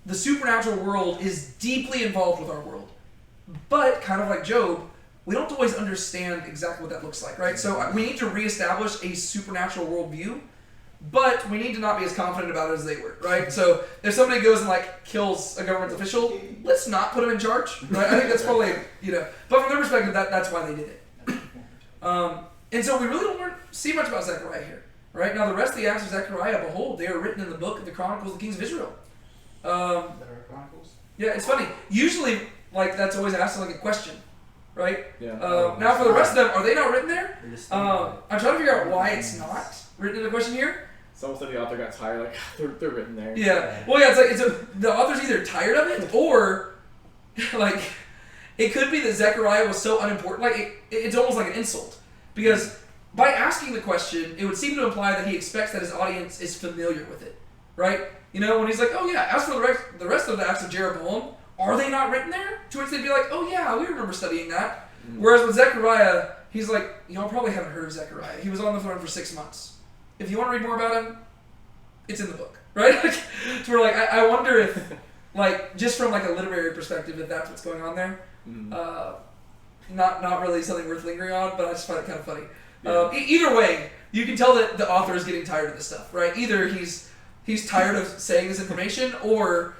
the supernatural world is deeply involved with our world. But, kind of like Job, we don't always understand exactly what that looks like, right? So we need to reestablish a supernatural worldview, but we need to not be as confident about it as they were, right? So if somebody goes and like kills a government official, let's not put them in charge, right? I think that's probably, but from their perspective, that's why they did it. And so we really don't see much about Zechariah here, right? Now the rest of the acts of Zechariah, behold, they are written in the book of the Chronicles of the Kings of Israel. That are Chronicles? Yeah, it's funny. Usually, like that's always asked as like a question, right? Yeah. Now for the rest of them, are they not written there? They're just I'm trying to figure out why it's not written in the question here. It's almost like the author got tired, like, they're written there. Yeah. Well, yeah, the author's either tired of it or, like, it could be that Zechariah was so unimportant. Like, it's almost like an insult. Because by asking the question, it would seem to imply that he expects that his audience is familiar with it. Right? When he's like, oh yeah, as for the rest of the acts of Jeroboam, are they not written there? To which they'd be like, oh yeah, we remember studying that. Whereas with Zechariah, he's like, y'all probably haven't heard of Zechariah. He was on the throne for 6 months. If you want to read more about him, it's in the book, right? So we're like, I wonder if, like, just from like a literary perspective, if that's what's going on there. Not really something worth lingering on, but I just find it kind of funny. Yeah. Either way, you can tell that the author is getting tired of this stuff, right? Either he's tired of saying this information, or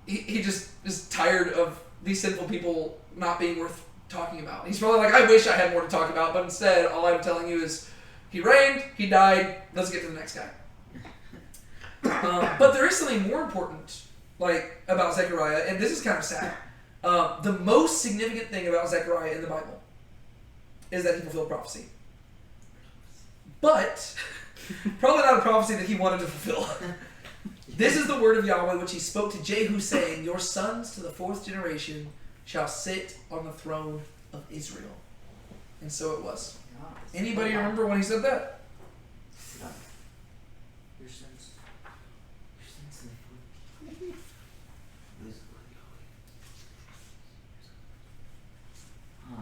he just is tired of these sinful people not being worth talking about. He's probably like, I wish I had more to talk about, but instead, all I'm telling you is, he reigned, he died, let's get to the next guy. But there is something more important, like, about Zechariah, and this is kind of sad. The most significant thing about Zechariah in the Bible is that he fulfilled prophecy. But, probably not a prophecy that he wanted to fulfill. This is the word of Yahweh which he spoke to Jehu, saying, your sons to the 4th generation shall sit on the throne of Israel. and so it was. Yeah. Anybody remember when he said that? Your sins. Your sins and Huh.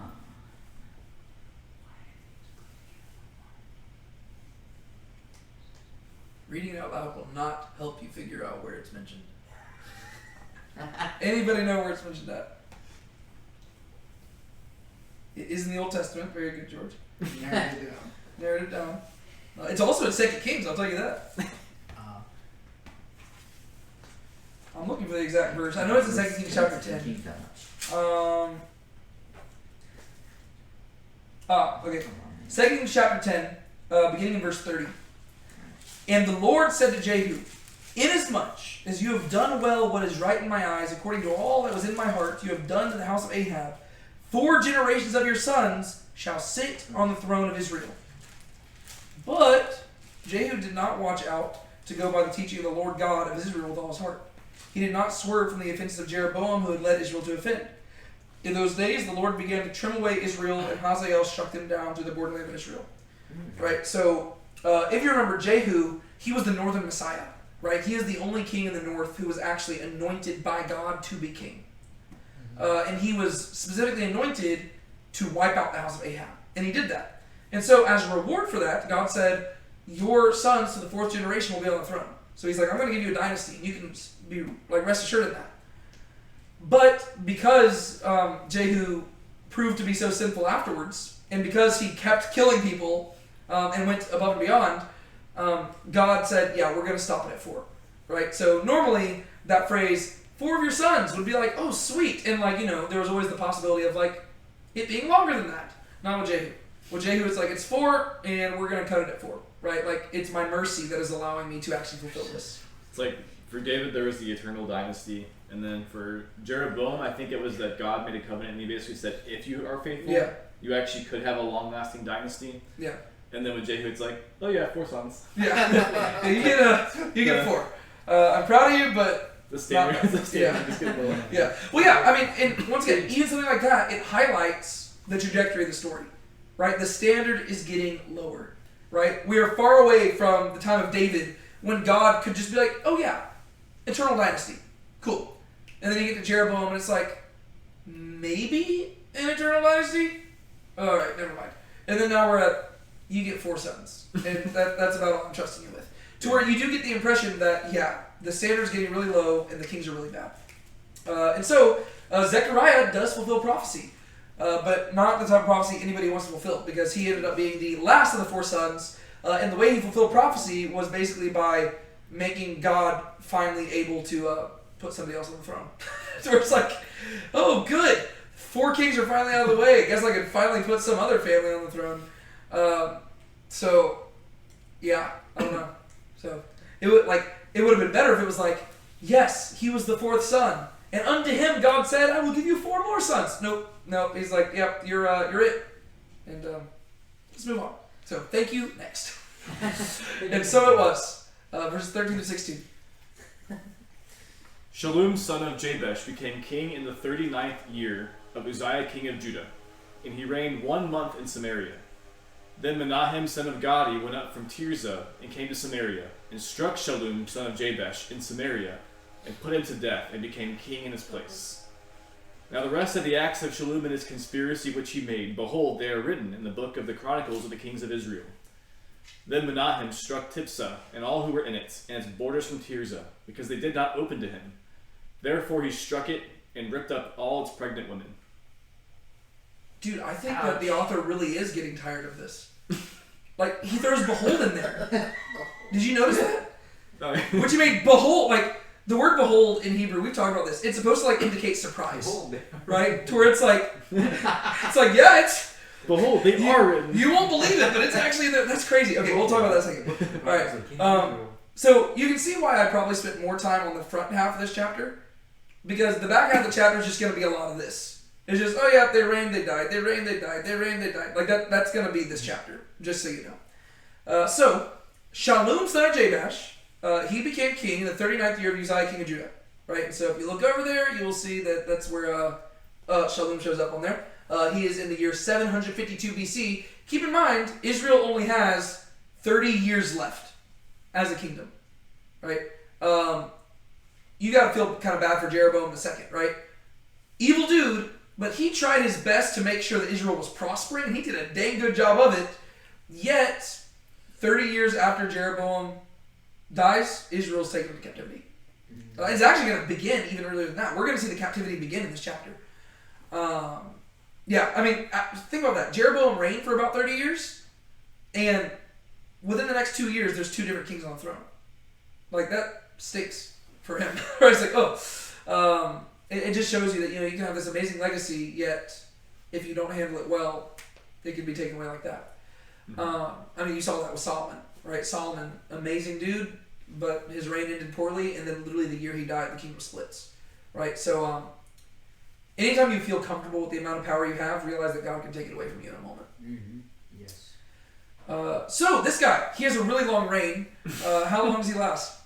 Reading it out loud will not help you figure out where it's mentioned. Anybody know where it's mentioned at? It is in the Old Testament. Very good, George. Narrowed it down. Narrowed it down. It's also in 2 Kings, I'll tell you that. I'm looking for the exact verse. I know it's in 2 Kings chapter 10. Keep that much. Okay. 2 Kings chapter 10, beginning in verse 30. And the Lord said to Jehu, inasmuch as you have done well what is right in my eyes, according to all that was in my heart, you have done to the house of Ahab, 4 generations of your sons shall sit on the throne of Israel. But Jehu did not watch out to go by the teaching of the Lord God of Israel with all his heart. He did not swerve from the offenses of Jeroboam, who had led Israel to offend. In those days, the Lord began to trim away Israel, and Hazael struck them down to the borderland of Israel. Right? So, if you remember Jehu, he was the northern Messiah. Right? He is the only king in the north who was actually anointed by God to be king. And he was specifically anointed to wipe out the house of Ahab. And he did that. And so, as a reward for that, God said, your sons to the 4th generation will be on the throne. So he's like, I'm going to give you a dynasty, and you can be like rest assured of that. But because Jehu proved to be so sinful afterwards, and because he kept killing people and went above and beyond, God said, yeah, we're going to stop it at 4. Right? So normally that phrase, 4 of your sons, would be like, oh, sweet. And like, there was always the possibility of like it being longer than that. Not with Jehu. With Jehu, it's like, it's 4, and we're going to cut it at 4. Right? Like, it's my mercy that is allowing me to actually fulfill this. It's like, for David, there was the eternal dynasty. And then for Jeroboam, I think it was that God made a covenant, and he basically said, if you are faithful, you actually could have a long-lasting dynasty. Yeah. And then with Jehu, it's like, oh yeah, 4 sons. Yeah. You get 4. I'm proud of you, but The standard is just getting lower. yeah. Well, yeah. I mean, and once again, even something like that, it highlights the trajectory of the story, right? The standard is getting lower, right? We are far away from the time of David when God could just be like, oh yeah, eternal dynasty, cool. And then you get to Jeroboam, and it's like, maybe an eternal dynasty? All right, never mind. And then now we're at, you get 4 sons, and that's about all I'm trusting you with. To where you do get the impression that, yeah, the standard's getting really low, and the kings are really bad. And so, Zechariah does fulfill prophecy, but not the type of prophecy anybody wants to fulfill, because he ended up being the last of the 4 sons, and the way he fulfilled prophecy was basically by making God finally able to put somebody else on the throne. So it's like, oh good, 4 kings are finally out of the way. I guess I could finally put some other family on the throne. So, yeah, I don't know. So it would have been better if it was like, yes, he was the 4th son, and unto him God said, I will give you 4 more sons. Nope. He's like, yep, you're it, and let's move on. So thank you. Next. And so it was. Verses 13 to 16. Shallum son of Jabesh became king in the 39th year of Uzziah king of Judah, and he reigned 1 month in Samaria. Then Menahem son of Gadi went up from Tirzah and came to Samaria, and struck Shallum son of Jabesh in Samaria, and put him to death, and became king in his place. Now the rest of the acts of Shallum and his conspiracy which he made, behold, they are written in the book of the Chronicles of the kings of Israel. Then Menahem struck Tipsah, and all who were in it, and its borders from Tirzah, because they did not open to him. Therefore he struck it, and ripped up all its pregnant women. Dude, I think that the author really is getting tired of this. Like, he throws behold in there. Did you notice that? Which he made behold, like, the word behold in Hebrew, we've talked about this, it's supposed to, like, indicate surprise. Behold. Right? To where it's like, yeah, it's... Behold, they are written. You won't believe it, but it's actually there. That's crazy. Okay, we'll talk about that in a second. Alright, so you can see why I probably spent more time on the front half of this chapter, because the back half of the chapter is just going to be a lot of this. It's just, oh yeah, they reigned, they died, they reigned, they died, they reigned, they died. Like that's going to be this chapter, just so you know. So, Shallum son of Jabesh, he became king in the 39th year of Uzziah king of Judah. Right? And so if you look over there, you will see that that's where Shallum shows up on there. He is in the year 752 BC. Keep in mind, Israel only has 30 years left as a kingdom, right? You got to feel kind of bad for Jeroboam II, right? Evil dude, but he tried his best to make sure that Israel was prospering, and he did a dang good job of it. Yet, 30 years after Jeroboam dies, Israel's taken into captivity. It's actually going to begin even earlier than that. We're going to see the captivity begin in this chapter. Yeah, I mean, think about that. Jeroboam reigned for about 30 years, and within the next 2 years, there's 2 different kings on the throne. Like, that stinks for him. It's like, it just shows you that, you can have this amazing legacy, yet if you don't handle it well, it can be taken away like that. I mean, you saw that with Solomon, right? Solomon, amazing dude, but his reign ended poorly, and then literally the year he died, the kingdom splits, right? So, anytime you feel comfortable with the amount of power you have, realize that God can take it away from you in a moment. Mm-hmm. Yes. So this guy, he has a really long reign. How long does he last?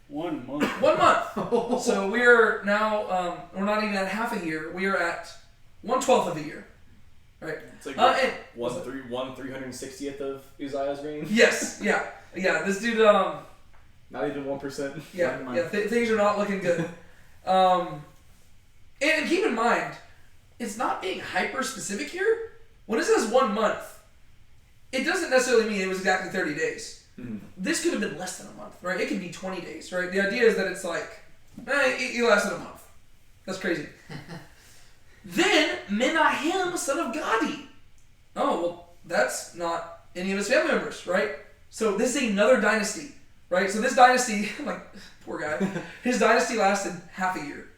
1 month. 1 month. So we are now, we're not even at half a year. We are at 1/12 of a year, right? It's like And 360th of Uzziah's reign. yes, yeah. This dude, Not even 1%. things are not looking good. And keep in mind, it's not being hyper specific here. When it says 1 month, it doesn't necessarily mean it was exactly 30 days. Mm-hmm. This could have been less than a month, right? It could be 20 days, right? The idea is that it's like, it lasted a month. That's crazy. Then Menahem, son of Gadi. Oh, well, that's not any of his family members, right? So this is another dynasty, right? So this dynasty, like, poor guy, his dynasty lasted half a year,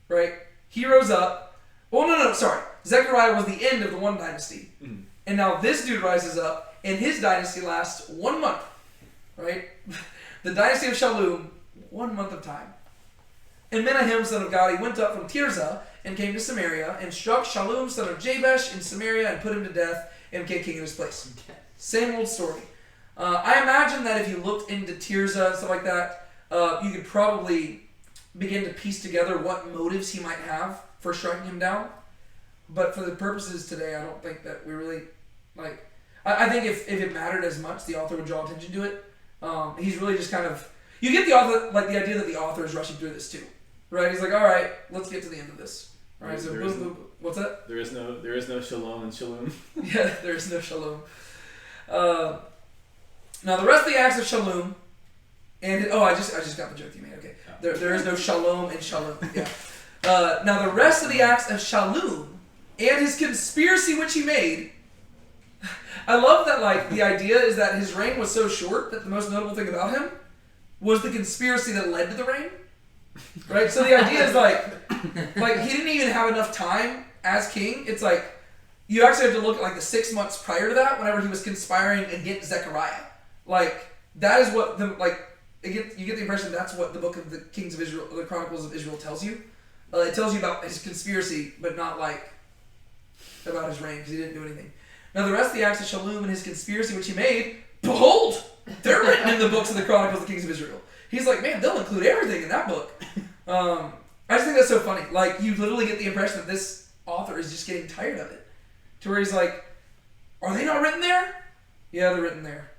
right? He rose up. Well, no, sorry. Zechariah was the end of the one dynasty. Mm. And now this dude rises up, and his dynasty lasts 1 month, right? The dynasty of Shallum, 1 month of time. And Menahem, son of Gadi, went up from Tirzah and came to Samaria and struck Shallum, son of Jabesh, in Samaria and put him to death and became king in his place. Same old story. I imagine that if you looked into Tirzah and stuff like that, you could probably begin to piece together what motives he might have for striking him down. But for the purposes today, I don't think that we really, like, I think if it mattered as much, the author would draw attention to it. He's really just kind of, you get the author, like, the idea that the author is rushing through this too, right? He's like, all right, let's get to the end of this. All right, so what's that? There is no shalom in Shalom. Yeah, there is no Shalom. Now the rest of the acts of Shalom, and I just got the joke you made. Okay, there is no Shalom in Shalom. Yeah. Now the rest of the acts of Shallum and his conspiracy which he made. I love that, like, the idea is that his reign was so short that the most notable thing about him was the conspiracy that led to the reign. Right? So the idea is like he didn't even have enough time as king. It's like you actually have to look at like the 6 months prior to that, whenever he was conspiring against Zechariah. Like, that is what you get the impression that's what the book of the Kings of Israel, the Chronicles of Israel, tells you. It tells you about his conspiracy, but not like about his reign, because he didn't do anything. Now the rest of the acts of Shallum and his conspiracy which he made, behold, they're written in the books of the Chronicles of the Kings of Israel. He's like, man, they'll include everything in that book. I just think that's so funny. Like, you literally get the impression that this author is just getting tired of it, to where he's like, are they not written there? Yeah, they're written there.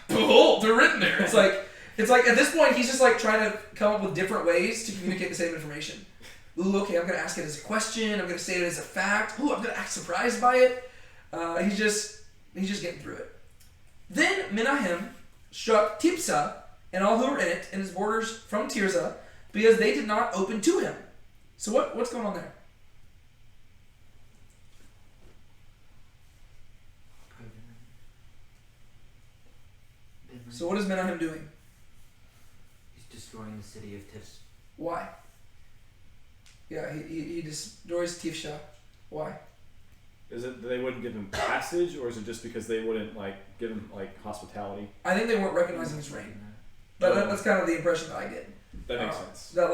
Behold, they're written there. It's like at this point he's just like trying to come up with different ways to communicate the same information. Ooh, okay, I'm gonna ask it as a question. I'm gonna say it as a fact. Ooh, I'm gonna act surprised by it. He's just getting through it. Then Menahem struck Tipsah and all who were in it and its borders from Tirzah, because they did not open to him. So what's going on there? So what is Menahem doing? He's destroying the city of Tifs. Why? Yeah, he destroys Tifsha. Why? Is it that they wouldn't give him passage, or is it just because they wouldn't give him hospitality? I think they weren't recognizing his reign. But that's kind of the impression that I get. That makes sense. That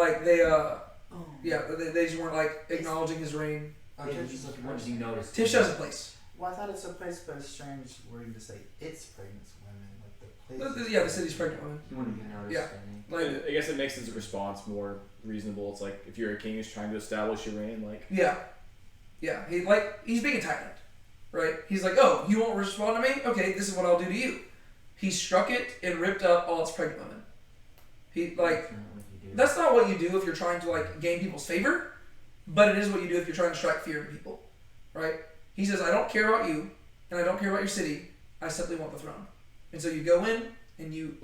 they just weren't acknowledging his reign. What did you notice? Tifsha's a place. Well, I thought it's a place, but it's strange wording to say it's pregnant women. Like the place. Yeah, the city's pregnant women. You wouldn't have noticed Yeah. any. I guess it makes his response more reasonable. It's like if you're a king who's trying to establish your reign, Yeah. Yeah, he's being a tyrant, right? He's like, oh, you won't respond to me? Okay, this is what I'll do to you. He struck it and ripped up all its pregnant women. That's not what you do if you're trying to like gain people's favor, but it is what you do if you're trying to strike fear into people, right? He says, I don't care about you, and I don't care about your city. I simply want the throne. And so you go in and you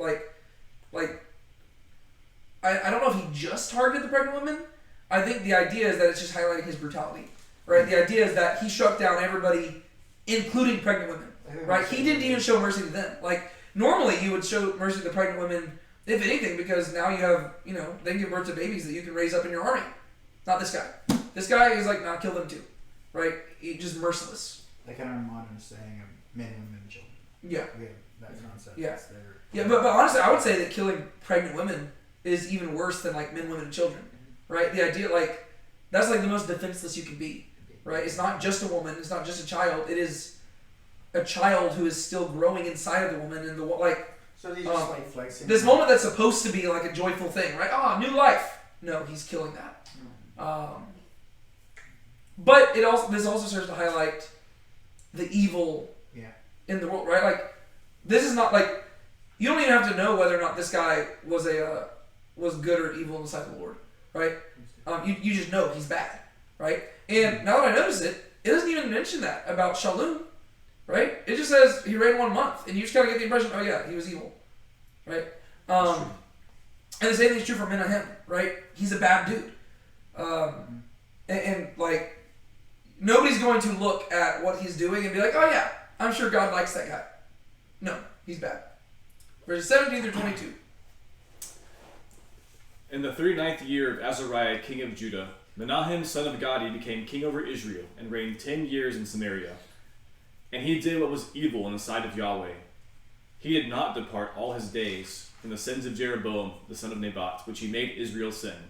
I don't know if he just targeted the pregnant women. I think the idea is that it's just highlighting his brutality, right? The idea is that he struck down everybody, including pregnant women, right? He didn't even show mercy to them. Like, normally you would show mercy to the pregnant women, if anything, because now you have, they give birth to babies that you can raise up in your army. Not this guy. This guy is like, kill them too, right? He's just merciless. Like in our modern saying of men, women, and children. Yeah. We have that concept. Yeah. It's there. Yeah, but honestly, I would say that killing pregnant women is even worse than like men, women, and children, right? The idea, that's like the most defenseless you can be, right? It's not just a woman, it's not just a child, it is a child who is still growing inside of the woman, and So he's just like flexing. this moment that's supposed to be like a joyful thing, right? New life. No, he's killing that. But this also serves to highlight the evil in the world, right? Like, this is not like, you don't even have to know whether or not this guy was good or evil in the sight of the Lord, right? You just know he's bad, right? And now that I notice it doesn't even mention that about Shalom, right? It just says he reigned 1 month, and you just kind of get the impression, oh yeah, he was evil, right? And the same thing's true for Menahem, right? He's a bad dude, and like, nobody's going to look at what he's doing and be like, oh yeah, I'm sure God likes that guy. No, he's bad. Verses 17 through 22. In the 39th year of Azariah, king of Judah, Menahem son of Gadi became king over Israel and reigned 10 years in Samaria. And he did what was evil in the sight of Yahweh. He did not depart all his days from the sins of Jeroboam the son of Nebat, which he made Israel sin.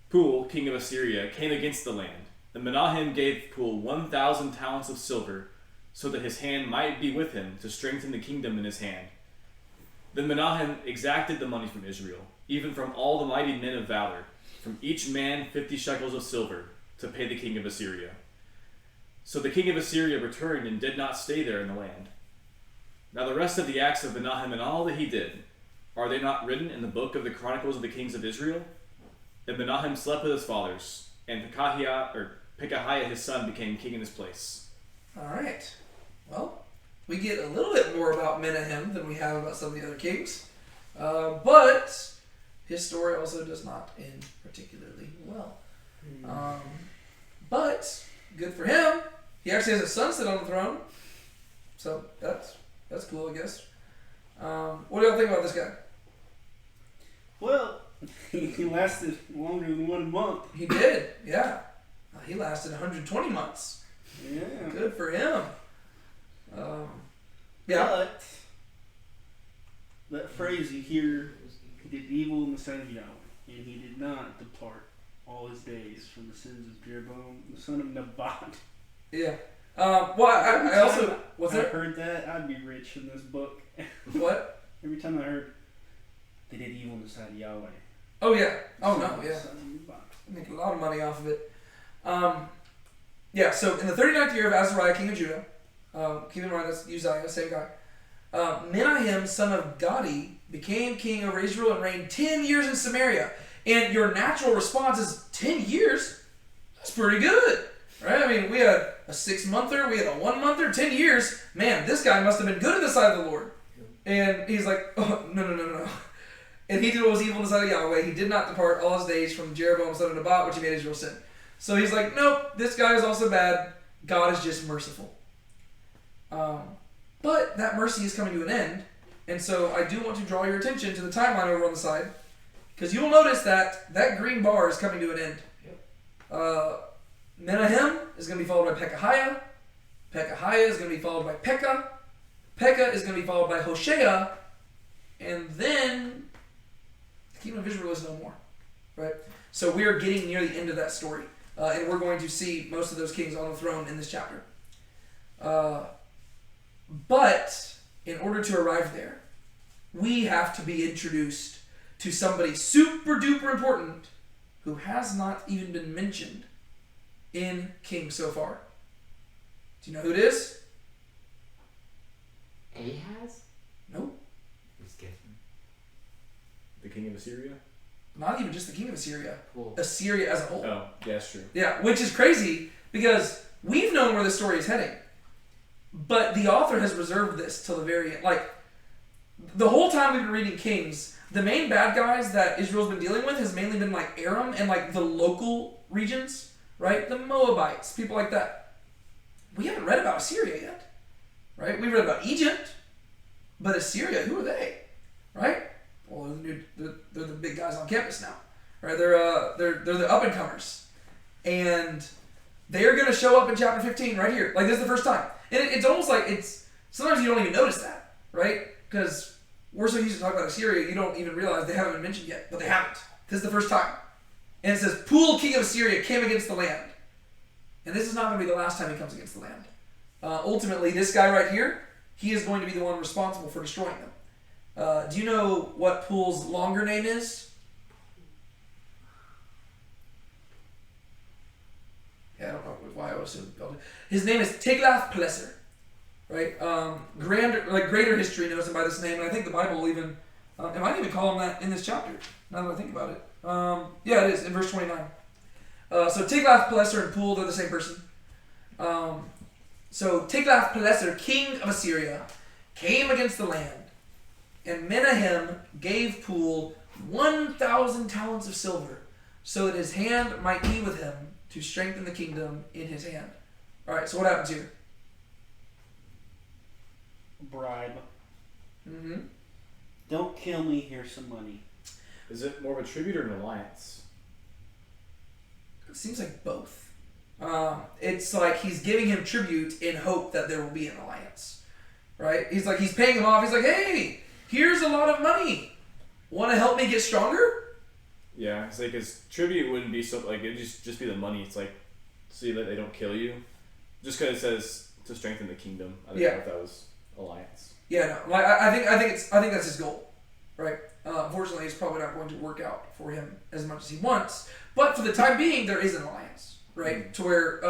Pul, king of Assyria, came against the land, and Menahem gave Pul 1,000 talents of silver, so that his hand might be with him to strengthen the kingdom in his hand. Then Menahem exacted the money from Israel, even from all the mighty men of valor, from each man 50 shekels of silver, to pay the king of Assyria. So the king of Assyria returned and did not stay there in the land. Now the rest of the acts of Menahem and all that he did, are they not written in the book of the Chronicles of the Kings of Israel? And Menahem slept with his fathers, and Pekahiah his son became king in his place. All right. Well, we get a little bit more about Menahem than we have about some of the other kings. But his story also does not end particularly well. But good for him. He actually has a son sit on the throne. So that's cool, I guess. What do y'all think about this guy? Well, he lasted longer than 1 month. He did, yeah. He lasted 120 months. Yeah. Good for him. Yeah. But that phrase you hear, he did evil in the sight of Yahweh, and he did not depart all his days from the sins of Jeroboam, the son of Nebat. Yeah. Well, I also... What's I that? heard that, I'd be rich in this book. What? Every time I heard they did evil in the sight of Yahweh. Oh, yeah. Oh, no, yeah. Son of Nebat. Make a lot of money off of it. Yeah, so in the 39th year of Azariah, king of Judah, keep in mind that's Uzziah, same guy, Menahem, son of Gadi, became king over Israel and reigned 10 years in Samaria. And your natural response is, 10 years? That's pretty good, right? I mean, we had a 6-monther, we had a 1-monther, 10 years. Man, this guy must have been good in the sight of the Lord. And he's like, oh, no. And he did what was evil in the sight of Yahweh. He did not depart all his days from Jeroboam, son of Nebat, which he made Israel sin. So he's like, nope, this guy is also bad. God is just merciful. But that mercy is coming to an end. And so I do want to draw your attention to the timeline over on the side. Because you'll notice that that green bar is coming to an end. Menahem is going to be followed by Pekahiah. Pekahiah is going to be followed by Pekah. Pekah is going to be followed by Hoshea. And then the kingdom of Israel is no more. Right? So we are getting near the end of that story. And we're going to see most of those kings on the throne in this chapter. But in order to arrive there, we have to be introduced to somebody super duper important who has not even been mentioned in Kings so far. Do you know who it is? Ahaz? Nope. Just guessing. The king of Assyria? Not even just the king of Assyria. Cool. Assyria as a whole. Oh, yeah, that's true. Yeah, which is crazy because we've known where the story is heading. But the author has reserved this till the very end. Like, the whole time we've been reading Kings, the main bad guys that Israel's been dealing with has mainly been like Aram and like the local regions, right? The Moabites, people like that. We haven't read about Assyria yet, right? We read about Egypt, but Assyria, who are they, right? Well, they're the big guys on campus now, right? They're the up and comers, and they're gonna show up in chapter 15 right here. Like, this is the first time, and it's almost like it's sometimes you don't even notice that, right? Because we're so used to talking about Assyria, you don't even realize they haven't been mentioned yet, but they haven't. This is the first time, and it says, "Pul, king of Assyria, came against the land," and this is not going to be the last time he comes against the land. Ultimately, this guy right here, he is going to be the one responsible for destroying them. Do you know what Pul's longer name is? Yeah, I don't know why I was so building. His name is Tiglath-Pileser, right? Greater history knows him by this name, and I think the Bible will even, it might even call him that in this chapter, now that I think about it. Yeah, it is, in verse 29. So Tiglath-Pileser and Pul, they're the same person. So Tiglath-Pileser, king of Assyria, came against the land, and Menahem gave Pul 1,000 talents of silver, so that his hand might be with him to strengthen the kingdom in his hand. All right, so what happens here? Bribe. Mm-hmm. Don't kill me, here's some money. Is it more of a tribute or an alliance? It seems like both. It's like he's giving him tribute in hope that there will be an alliance, right? He's paying him off. He's like, hey, here's a lot of money. Want to help me get stronger? Yeah, it's like his tribute wouldn't be so like it'd just be the money. It's like see that they don't kill you, just because it says to strengthen the kingdom. I don't know if that was alliance. Yeah, no. Like I think that's his goal, right? Unfortunately, it's probably not going to work out for him as much as he wants. But for the time being, there is an alliance, right? To where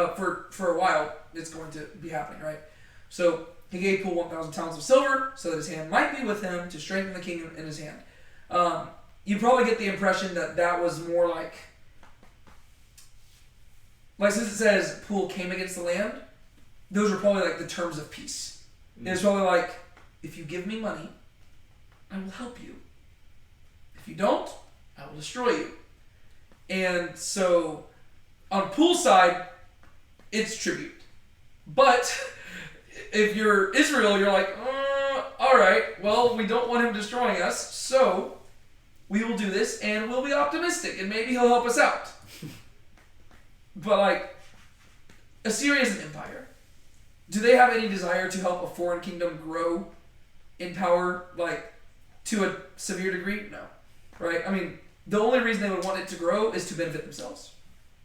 for a while it's going to be happening, right? So he gave Pul 1,000 talents of silver so that his hand might be with him to strengthen the kingdom in his hand. You probably get the impression that was more like since it says Pul came against the land, those were probably like the terms of peace. Mm-hmm. It was probably like, if you give me money, I will help you. If you don't, I will destroy you. And so, on Pul's side, it's tribute. But if you're Israel, you're like, all right, well, we don't want him destroying us, so we will do this, and we'll be optimistic, and maybe he'll help us out. But Assyria is an empire. Do they have any desire to help a foreign kingdom grow in power, to a severe degree? No. Right? I mean, the only reason they would want it to grow is to benefit themselves.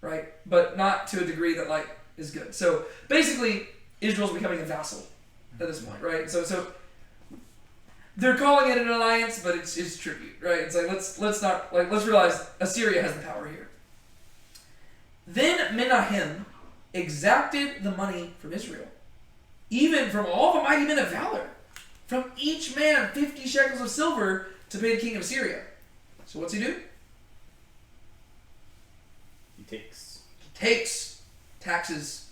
Right? But not to a degree that, is good. So, basically, Israel's becoming a vassal at this point, right? So they're calling it an alliance, but it's tribute, right? It's like, let's realize Assyria has the power here. Then Menahem exacted the money from Israel, even from all the mighty men of valor, from each man 50 shekels of silver to pay the king of Syria. So what's he do? He takes. He takes taxes.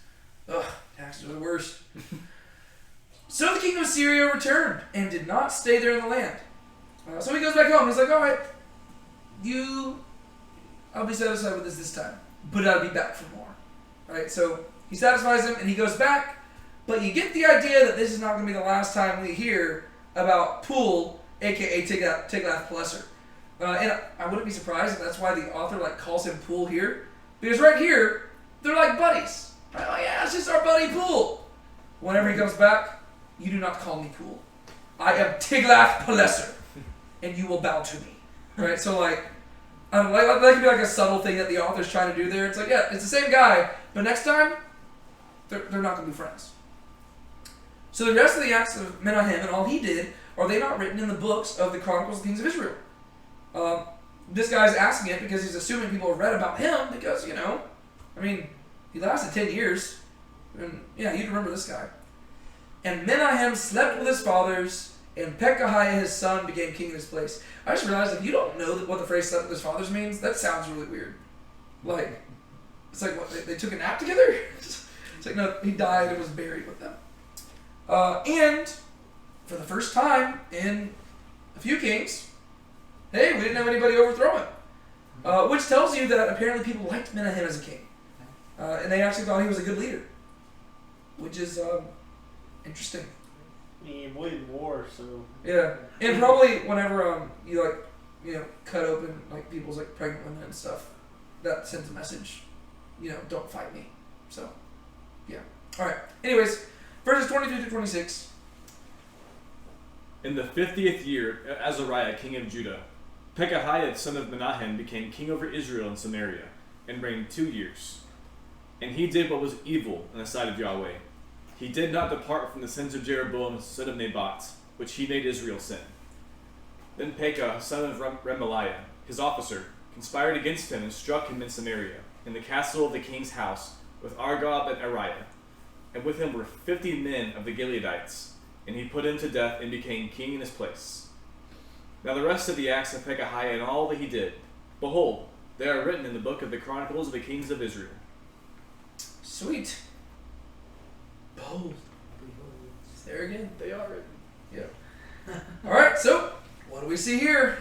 Ugh, taxes are the worst. So the king of Assyria returned and did not stay there in the land. So he goes back home. He's like, all right, I'll be satisfied with this time, but I'll be back for more. Right? So he satisfies him and he goes back, but you get the idea that this is not going to be the last time we hear about Pul, aka Tiglath-Pileser. And I wouldn't be surprised if that's why the author calls him Pul here, because right here they're like buddies. Right? Like, yeah, it's just our buddy Pul. Whenever he comes back, you do not call me Pul. I am Tiglath-Pileser, and you will bow to me. Right? So I don't know, that could be a subtle thing that the author's trying to do there. It's like, yeah, it's the same guy, but next time they're not going to be friends. So the rest of the acts of Menahem and all he did, are they not written in the books of the Chronicles of the Kings of Israel? This guy's asking it because he's assuming people have read about him because, He lasted 10 years. And yeah, you'd remember this guy. And Menahem slept with his fathers, and Pekahiah his son became king in his place. I just realized if you don't know what the phrase slept with his fathers means, that sounds really weird. Like, it's like, what, they took a nap together? It's like, no, he died and was buried with them. And for the first time in a few kings, hey, we didn't have anybody overthrow him. Which tells you that apparently people liked Menahem as a king. And they actually thought he was a good leader. Which is interesting. He avoided war, so. Yeah. And probably whenever you like, you know, cut open like people's like pregnant women and stuff, that sends a message, you know, don't fight me. So, yeah. Alright. Anyways, verses 23 to 26. In the 50th year of Azariah, king of Judah, Pekahiah, son of Menahem, became king over Israel and Samaria, and reigned 2 years. And he did what was evil in the sight of Yahweh. He did not depart from the sins of Jeroboam, son of Nebat, which he made Israel sin. Then Pekah, son of Remaliah, his officer, conspired against him and struck him in Samaria, in the castle of the king's house, with Argob and Ariah. And with him were 50 men of the Gileadites, and he put him to death and became king in his place. Now the rest of the acts of Pekahiah and all that he did, behold, they are written in the book of the Chronicles of the Kings of Israel. Sweet. Bold. There again. They are written. Yeah. Alright, so what do we see here?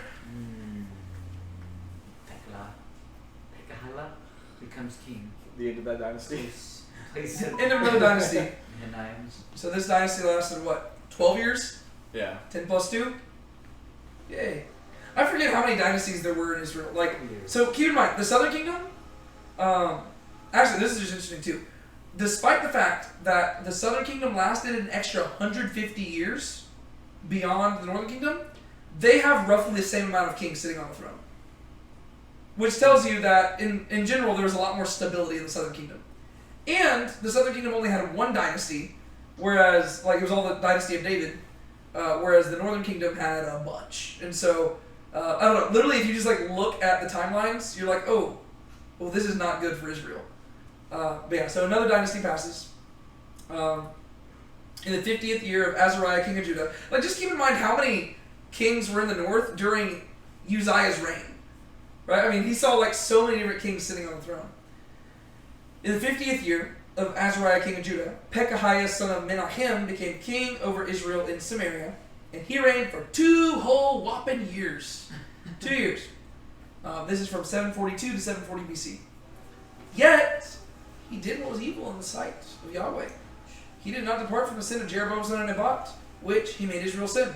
Pekahiah becomes king. The end of that dynasty. Place it. End of another dynasty. Menahem. So this dynasty lasted what? 12 years? Yeah. 10 plus 2? Yay. I forget how many dynasties there were in Israel. Like, so keep in mind, the Southern Kingdom, actually this is just interesting too. Despite the fact that the Southern Kingdom lasted an extra 150 years beyond the Northern Kingdom, they have roughly the same amount of kings sitting on the throne. Which tells you that in general there was a lot more stability in the Southern Kingdom. And the Southern Kingdom only had one dynasty, whereas like it was all the dynasty of David, whereas the Northern Kingdom had a bunch. And so I don't know, literally if you just like look at the timelines, you're like, oh, well this is not good for Israel. But yeah, so another dynasty passes. In the 50th year of Azariah, king of Judah. Like, just keep in mind how many kings were in the north during Uzziah's reign. Right? I mean, he saw like so many different kings sitting on the throne. In the 50th year of Azariah, king of Judah, Pekahiah, son of Menahem, became king over Israel in Samaria. And he reigned for 2 whole whopping years. 2 years. This is from 742 to 740 BC. Yet, he did what was evil in the sight of Yahweh. He did not depart from the sin of Jeroboam son of Nebat, which he made Israel sin.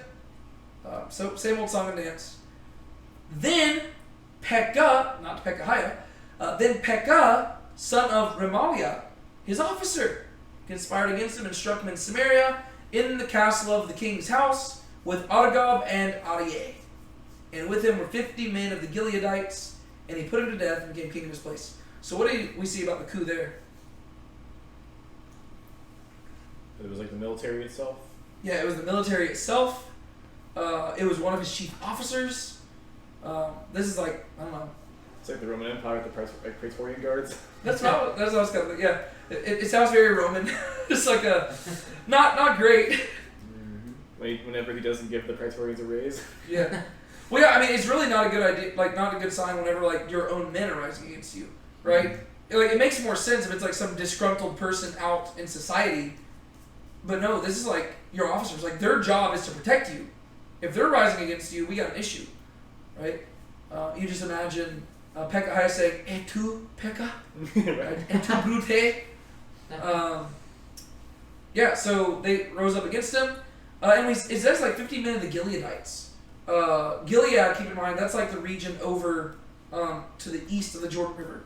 So, same old song and dance. Then, Pekah, not Pekahiah, then Pekah, son of Remaliah, his officer, conspired against him and struck him in Samaria, in the castle of the king's house, with Argob and Arieh. And with him were 50 men of the Gileadites, and he put him to death and became king in his place. So what do we see about the coup there? It was like the military itself. Yeah, it was the military itself. It was one of his chief officers. This is like, I don't know. It's like the Roman Empire with the Praetorian Guards. That's what I was kind of, yeah. It sounds very Roman. It's like a, not great. Whenever he doesn't give the Praetorians a raise. Yeah. Well, yeah, I mean, it's really not a good idea, like, not a good sign whenever, like, your own men are rising against you, right? Like, it makes more sense if it's, like, some disgruntled person out in society. But no, this is, like, your officers. Like, their job is to protect you. If they're rising against you, we got an issue, right? You just imagine Pekahiah saying, "Et tu, Pekah? Right. Et tu, Brute?" Yeah, so they rose up against him. And it says, like, 50 men of the Gileadites. Gilead, keep in mind, that's like the region over to the east of the Jordan River,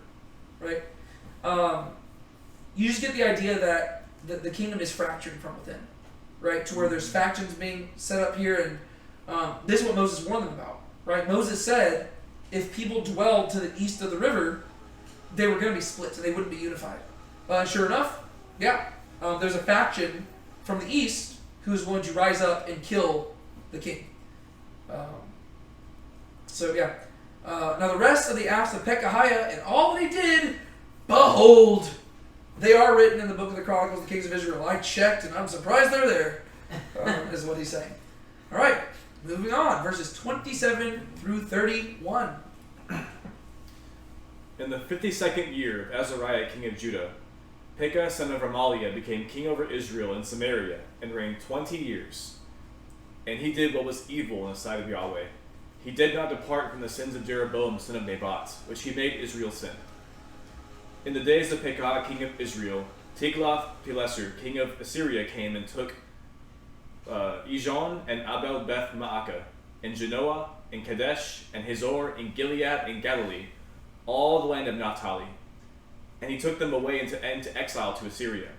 right? You just get the idea that the kingdom is fractured from within, right? To where there's factions being set up here, and this is what Moses warned them about, right? Moses said if people dwelled to the east of the river, they were going to be split, so they wouldn't be unified. Sure enough, yeah, there's a faction from the east who's going to rise up and kill the king. So yeah. Now the rest of the acts of Pekahiah and all that he did, behold, They are written in the book of the Chronicles of the Kings of Israel. I checked, and I'm surprised they're there, is what he's saying. All right, moving on. Verses 27 through 31. In the 52nd year of Azariah king of Judah, Pekah son of Remaliah became king over Israel and Samaria, and reigned 20 years. And he did what was evil in the sight of Yahweh. He did not depart from the sins of Jeroboam son of Nebat, which he made Israel sin. In the days of Pekah king of Israel, Tiglath-Pileser king of Assyria came and took Ijon and Abel Beth Maacah, and Genoa, and Kadesh, and Hazor, and Gilead, and Galilee, all the land of Naphtali. And he took them away into exile to Assyria.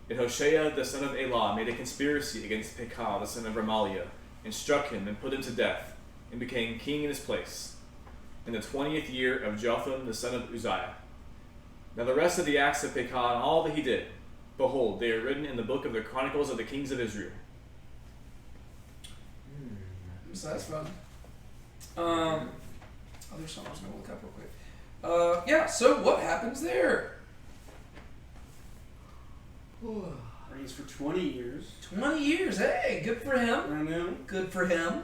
And Hoshea the son of Elah made a conspiracy against Pekah the son of Remaliah, and struck him and put him to death, and became king in his place, in the 20th year of Jotham the son of Uzziah. Now the rest of the acts of Pekah and all that he did, behold, they are written in the book of the Chronicles of the Kings of Israel. So that's fun. There's something I was going to look up real quick. Yeah, so what happens there? Reigns for 20 years. 20 years, hey, good for him. I know. Good for him.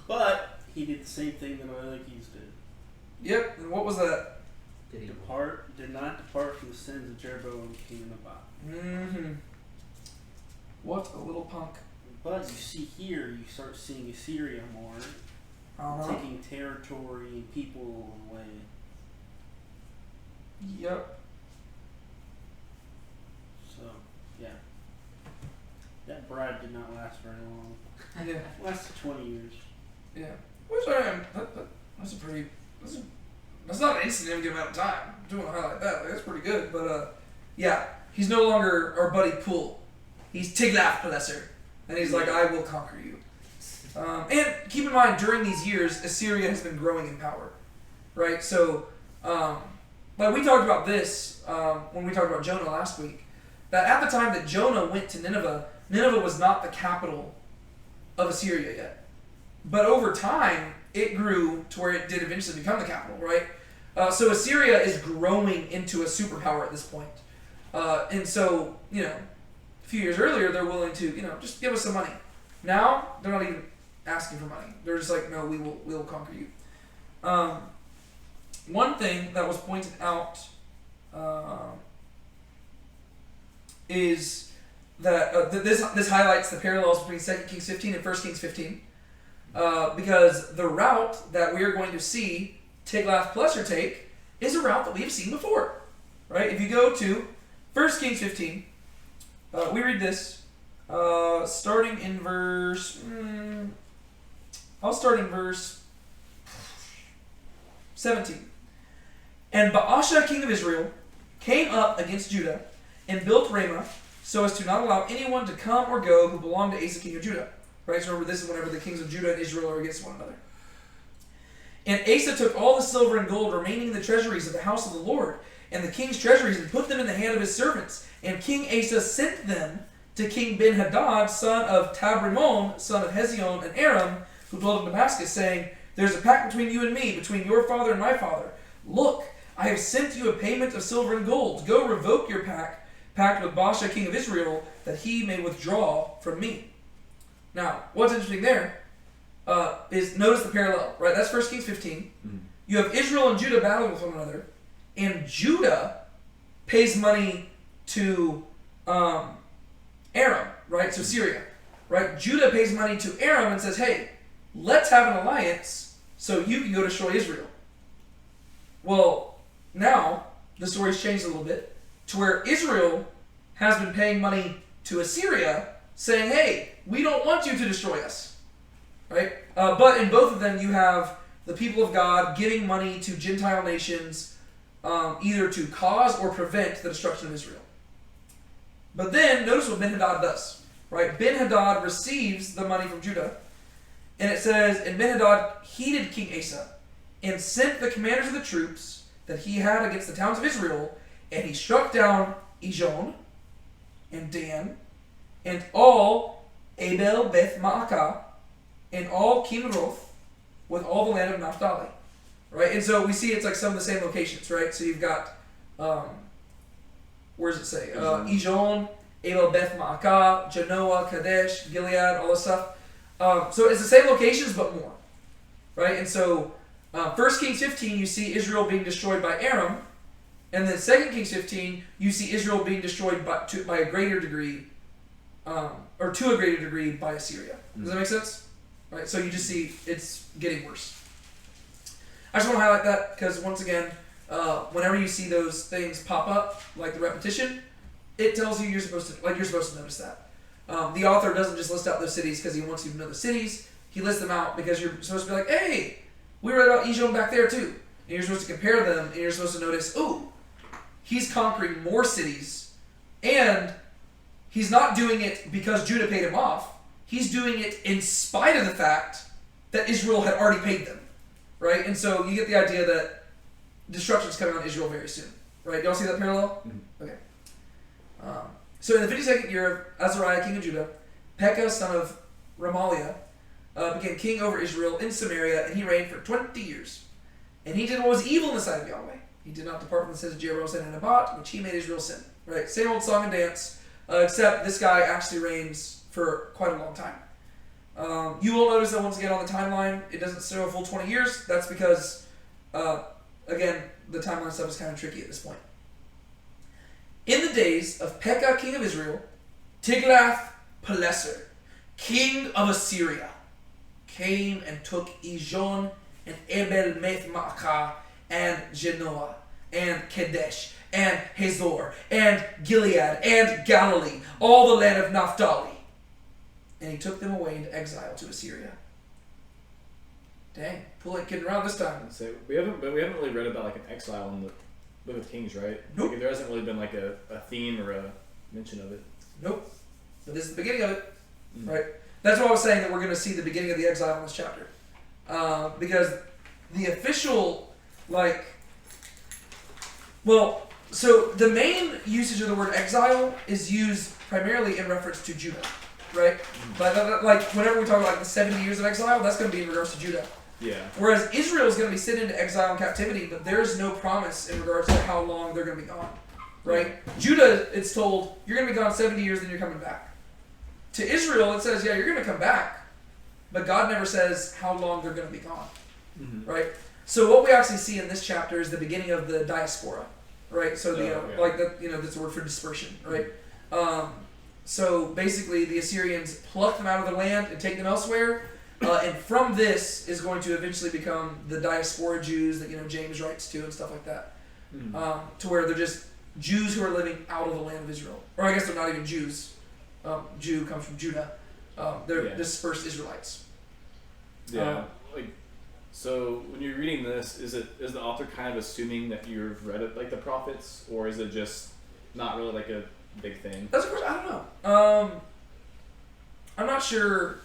But he did the same thing that Eliakim did. Yep, and what was that? Did he? Did not depart from the sins of Jeroboam king of Nebat. Mm-hmm. What a little punk. But you see here, you start seeing Assyria more, taking territory and people away. Yep. So, yeah. That bride did not last very long. Yeah. It lasted 20 years. Yeah. Which that's a pretty. That's not an insignificant amount of time. Doing a highlight that, like, that's pretty good. But yeah, he's no longer our buddy Poole. He's Tiglath-Pileser, and he's like, I will conquer you. And keep in mind, during these years, Assyria has been growing in power, right? So, like we talked about this when we talked about Jonah last week, that at the time that Jonah went to Nineveh, Nineveh was not the capital of Assyria yet. But over time, it grew to where it did eventually become the capital, right? So Assyria is growing into a superpower at this point. And so, a few years earlier, they're willing to, just give us some money. Now, they're not even asking for money. They're just like, no, we will conquer you. One thing that was pointed out is that this highlights the parallels between 2 Kings 15 and 1 Kings 15. Because the route that we are going to see Tiglath-Pileser take is a route that we have seen before, right? If you go to 1 Kings 15, we read this, starting in verse. I'll start in verse 17. And Baasha, king of Israel, came up against Judah and built Ramah, so as to not allow anyone to come or go who belonged to Asa, king of Judah. Right, so remember, this is whenever the kings of Judah and Israel are against one another. And Asa took all the silver and gold remaining in the treasuries of the house of the Lord, and the king's treasuries, and put them in the hand of his servants. And King Asa sent them to King Ben-Hadad, son of Tabrimon, son of Hezion, and Aram, who dwelt in Damascus, saying, There's a pact between you and me, between your father and my father. Look, I have sent you a payment of silver and gold. Go revoke your pact with Baasha, king of Israel, that he may withdraw from me. Now, what's interesting there is notice the parallel, right? That's 1 Kings 15. Mm-hmm. You have Israel and Judah battling with one another, and Judah pays money to Aram, right? So Syria, right? Judah pays money to Aram and says, hey, let's have an alliance so you can go destroy Israel. Well, now the story's changed a little bit to where Israel has been paying money to Assyria saying, hey, we don't want you to destroy us, right? But in both of them, you have the people of God giving money to Gentile nations either to cause or prevent the destruction of Israel. But then, notice what Ben-Hadad does, right? Ben-Hadad receives the money from Judah, and it says, and Ben-Hadad heeded King Asa, and sent the commanders of the troops that he had against the towns of Israel, and he struck down Ijon, and Dan, and all Abel Beth Maacah, and all Kinroth, with all the land of Naphtali, right? And so we see it's like some of the same locations, right? So you've got where does it say? Ijon. Ijon, Abel Beth Ma'akah, Genoa, Kadesh, Gilead, all this stuff. So it's the same locations, but more. Right? And so, 1 Kings 15, you see Israel being destroyed by Aram. And then 2 Kings 15, you see Israel being destroyed by a greater degree, or to a greater degree by Assyria. Does that make sense? Right? So you just see it's getting worse. I just want to highlight that because once again, whenever you see those things pop up, like the repetition, it tells you you're supposed to notice that. The author doesn't just list out those cities because he wants you to know the cities. He lists them out because you're supposed to be like, hey, we read about Ijon back there too. And you're supposed to compare them, and you're supposed to notice, ooh, he's conquering more cities, and he's not doing it because Judah paid him off. He's doing it in spite of the fact that Israel had already paid them, right? And so you get the idea that destruction's coming on Israel very soon, right? Y'all see that parallel? Mhm. Okay. So in the 52nd year of Azariah, king of Judah, Pekah, son of Remaliah, became king over Israel in Samaria, and he reigned for 20 years. And he did what was evil in the sight of Yahweh. He did not depart from the sins of Jeroboam and Nebat, which he made Israel sin. Right? Same old song and dance, except this guy actually reigns for quite a long time. You will notice that once again on the timeline, it doesn't show a full 20 years. That's because, again, the timeline stuff is kind of tricky at this point. In the days of Pekah, king of Israel, Tiglath-Pileser, king of Assyria, came and took Ijon and Abel-Beth-Maachah and Genoa and Kadesh and Hazor and Gilead and Galilee, all the land of Naphtali. And he took them away into exile to Assyria. Dang, Poole ain't kidding around this time. So we haven't really read about like an exile in the Book of Kings, right? Nope. Like, there hasn't really been like a theme or a mention of it. Nope. But this is the beginning of it, Mm. right? That's why I was saying that we're going to see the beginning of the exile in this chapter. Because the official, so the main usage of the word exile is used primarily in reference to Judah, right? But like whenever we talk about like the 70 years of exile, that's going to be in regards to Judah. Yeah. Whereas Israel is going to be sent into exile and captivity, but there's no promise in regards to how long they're going to be gone, right? Judah, it's told, you're going to be gone 70 years, then you're coming back. To Israel, it says, yeah, you're going to come back, but God never says how long they're going to be gone, Mm-hmm. right? So what we actually see in this chapter is the beginning of the diaspora, right? So the that's the word for dispersion, right? So basically, the Assyrians pluck them out of the land and take them elsewhere. And from this is going to eventually become the diaspora Jews that James writes to and stuff like that, to where they're just Jews who are living out of the land of Israel, or I guess they're not even Jews. Jew comes from Judah. They're dispersed Israelites. Yeah. So when you're reading this, is the author kind of assuming that you've read it like the prophets, or is it just not really like a big thing? That's of course I don't know. I'm not sure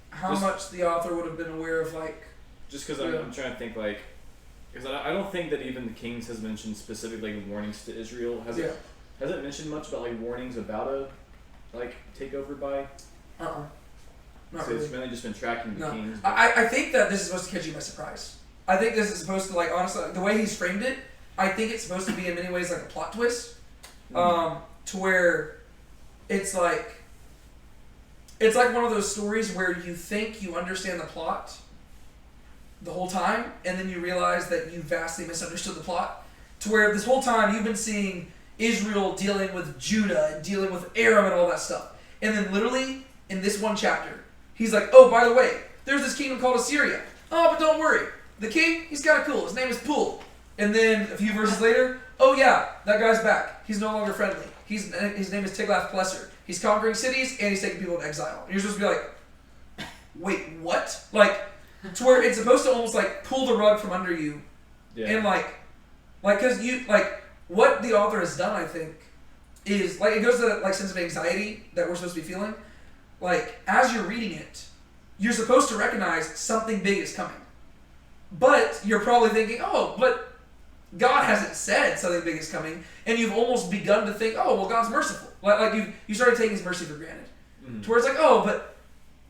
how much the author would have been aware of Just because I'm trying to think because I don't think that even the Kings has mentioned specifically warnings to Israel. Has it mentioned much about warnings about a takeover by? Not So really. it's mainly just been tracking the No. Kings. I think that this is supposed to catch you by surprise. I think this is supposed to honestly the way he's framed it, I think it's supposed to be in many ways like a plot twist. To where it's like one of those stories where you think you understand the plot the whole time, and then you realize that you vastly misunderstood the plot. To where this whole time you've been seeing Israel dealing with Judah and dealing with Aram and all that stuff. And then literally, in this one chapter, he's like, oh, by the way, there's this kingdom called Assyria. Oh, but don't worry. The king, he's kind of cool. His name is Poole. And then a few verses later, oh yeah, that guy's back. He's no longer friendly. His name is Tiglath-Pileser. He's conquering cities and he's taking people into exile. And you're supposed to be like, wait, what? To where it's supposed to almost pull the rug from under you. Yeah. And because you, what the author has done, I think, is, it goes to that, sense of anxiety that we're supposed to be feeling. As you're reading it, you're supposed to recognize something big is coming. But you're probably thinking, oh, but God hasn't said something big is coming, and you've almost begun to think, oh, well, God's merciful. You started taking His mercy for granted. Mm-hmm. To where it's oh, but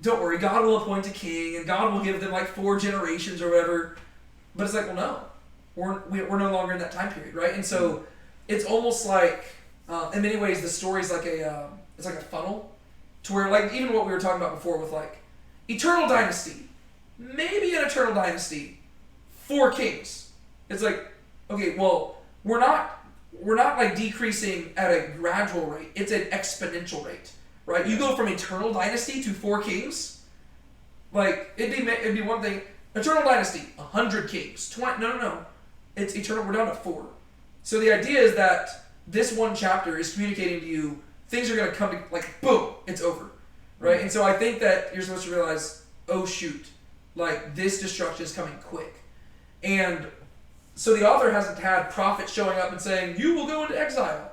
don't worry, God will appoint a king, and God will give them 4 generations or whatever. But it's well, no. We're no longer in that time period, right? And so it's almost like in many ways, the story's like it's like a funnel, to where like even what we were talking about before with like Eternal Dynasty, maybe an Eternal Dynasty, 4 kings. It's like, okay, well, we're not like decreasing at a gradual rate. It's an exponential rate, right? You go from Eternal Dynasty to 4 kings. Like it'd be one thing. Eternal Dynasty, 100 kings, 20. No. It's eternal. We're down to 4. So the idea is that this one chapter is communicating to you things are going to come to, like, boom, it's over, right? And so I think that you're supposed to realize, oh shoot, like this destruction is coming quick, and so the author hasn't had prophets showing up and saying you will go into exile,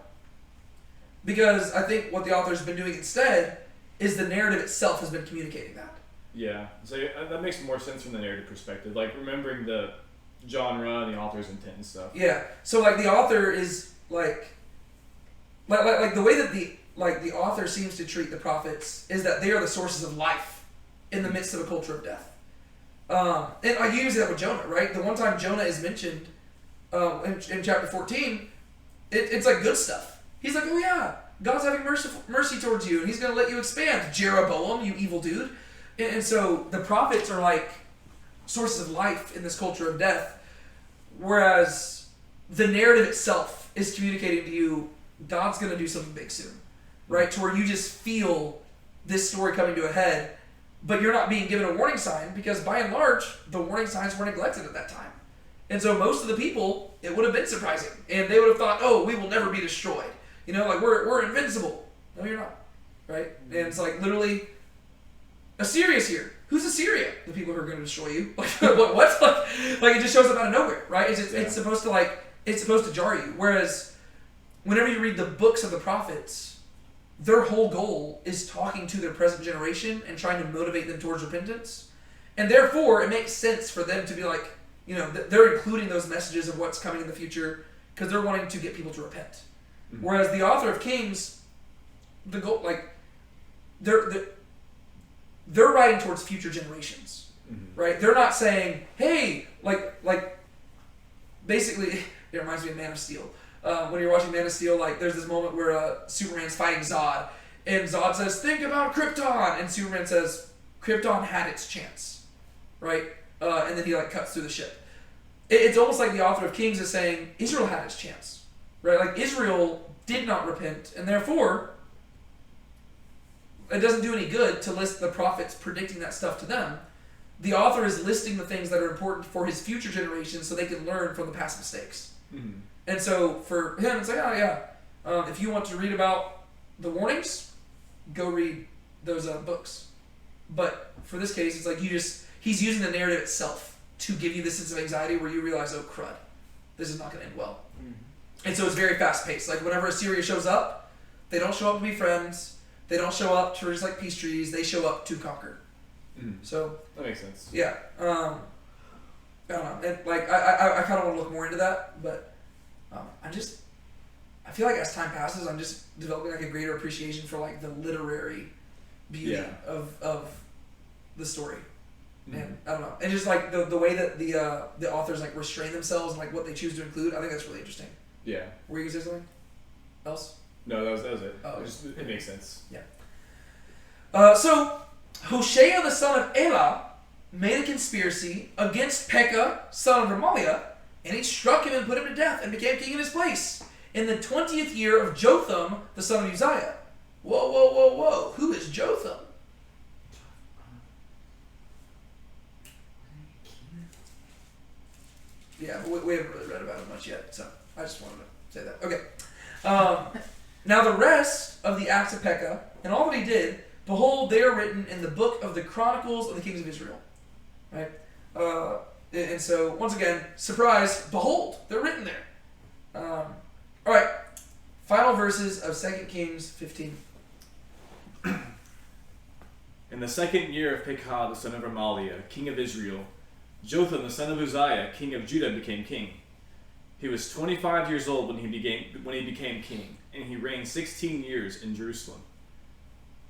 because I think what the author's been doing instead is the narrative itself has been communicating that. Yeah, so that makes more sense from the narrative perspective. Like remembering the genre and the author's intent and stuff. Yeah. So like the author is like the way that the author seems to treat the prophets is that they are the sources of life in the midst of a culture of death. And like you use that with Jonah, right? The one time Jonah is mentioned in chapter 14, it's like good stuff. He's like, oh yeah, God's having mercy towards you, and He's going to let you expand. Jeroboam, you evil dude. And so the prophets are like sources of life in this culture of death, whereas the narrative itself is communicating to you God's going to do something big soon, right? To where you just feel this story coming to a head, but you're not being given a warning sign, because by and large, the warning signs were neglected at that time. And so most of the people, it would have been surprising, and they would have thought, oh, we will never be destroyed. You know, like we're invincible. No, you're not, right? And it's like literally, Assyria's here. Who's Assyria? The people who are going to destroy you. Like what? Like it just shows up out of nowhere, right? It's supposed to jar you. Whereas whenever you read the books of the prophets, their whole goal is talking to their present generation and trying to motivate them towards repentance. And therefore, it makes sense for them to be like, you know, they're including those messages of what's coming in the future because they're wanting to get people to repent. Mm-hmm. Whereas the author of Kings, the goal, like, they're writing towards future generations, mm-hmm. right? They're not saying, hey, like, basically, it reminds me of Man of Steel. When you're watching Man of Steel, like, there's this moment where Superman's fighting Zod, and Zod says, think about Krypton, and Superman says, Krypton had its chance, right? And then he, like, cuts through the ship. It's almost like the author of Kings is saying, Israel had its chance, right? Like, Israel did not repent, and therefore, it doesn't do any good to list the prophets predicting that stuff to them. The author is listing the things that are important for his future generations so they can learn from the past mistakes. Mm-hmm. And so for him, it's like, oh yeah, if you want to read about the warnings, go read those books. But for this case, it's like he's using the narrative itself to give you this sense of anxiety where you realize, oh crud, this is not going to end well. Mm-hmm. And so it's very fast paced. Like whenever Assyria shows up, they don't show up to be friends. They don't show up to just like peace treaties. They show up to conquer. Mm-hmm. So that makes sense. Yeah. I don't know. And like I kind of want to look more into that, but I feel like as time passes, I'm just developing like a greater appreciation for like the literary beauty of the story. Mm-hmm. And I don't know. And just like the way that the authors like restrain themselves and like what they choose to include, I think that's really interesting. Yeah. Were you gonna say something else? No, that was it. Oh. It makes sense. Yeah. So Hoshea the son of Elah made a conspiracy against Pekah, son of Remaliah, and he struck him and put him to death and became king in his place in the 20th year of Jotham, the son of Uzziah. Whoa. Who is Jotham? Yeah, we haven't really read about him much yet, so I just wanted to say that. Okay. Now the rest of the acts of Pekah and all that he did, behold, they are written in the book of the Chronicles of the Kings of Israel. Right? And so, once again, surprise, behold, they're written there. All right. Final verses of 2 Kings 15. In the 2nd year of Pekah, the son of Remaliah, king of Israel, Jotham, the son of Uzziah, king of Judah, became king. He was 25 years old when he became king, and he reigned 16 years in Jerusalem.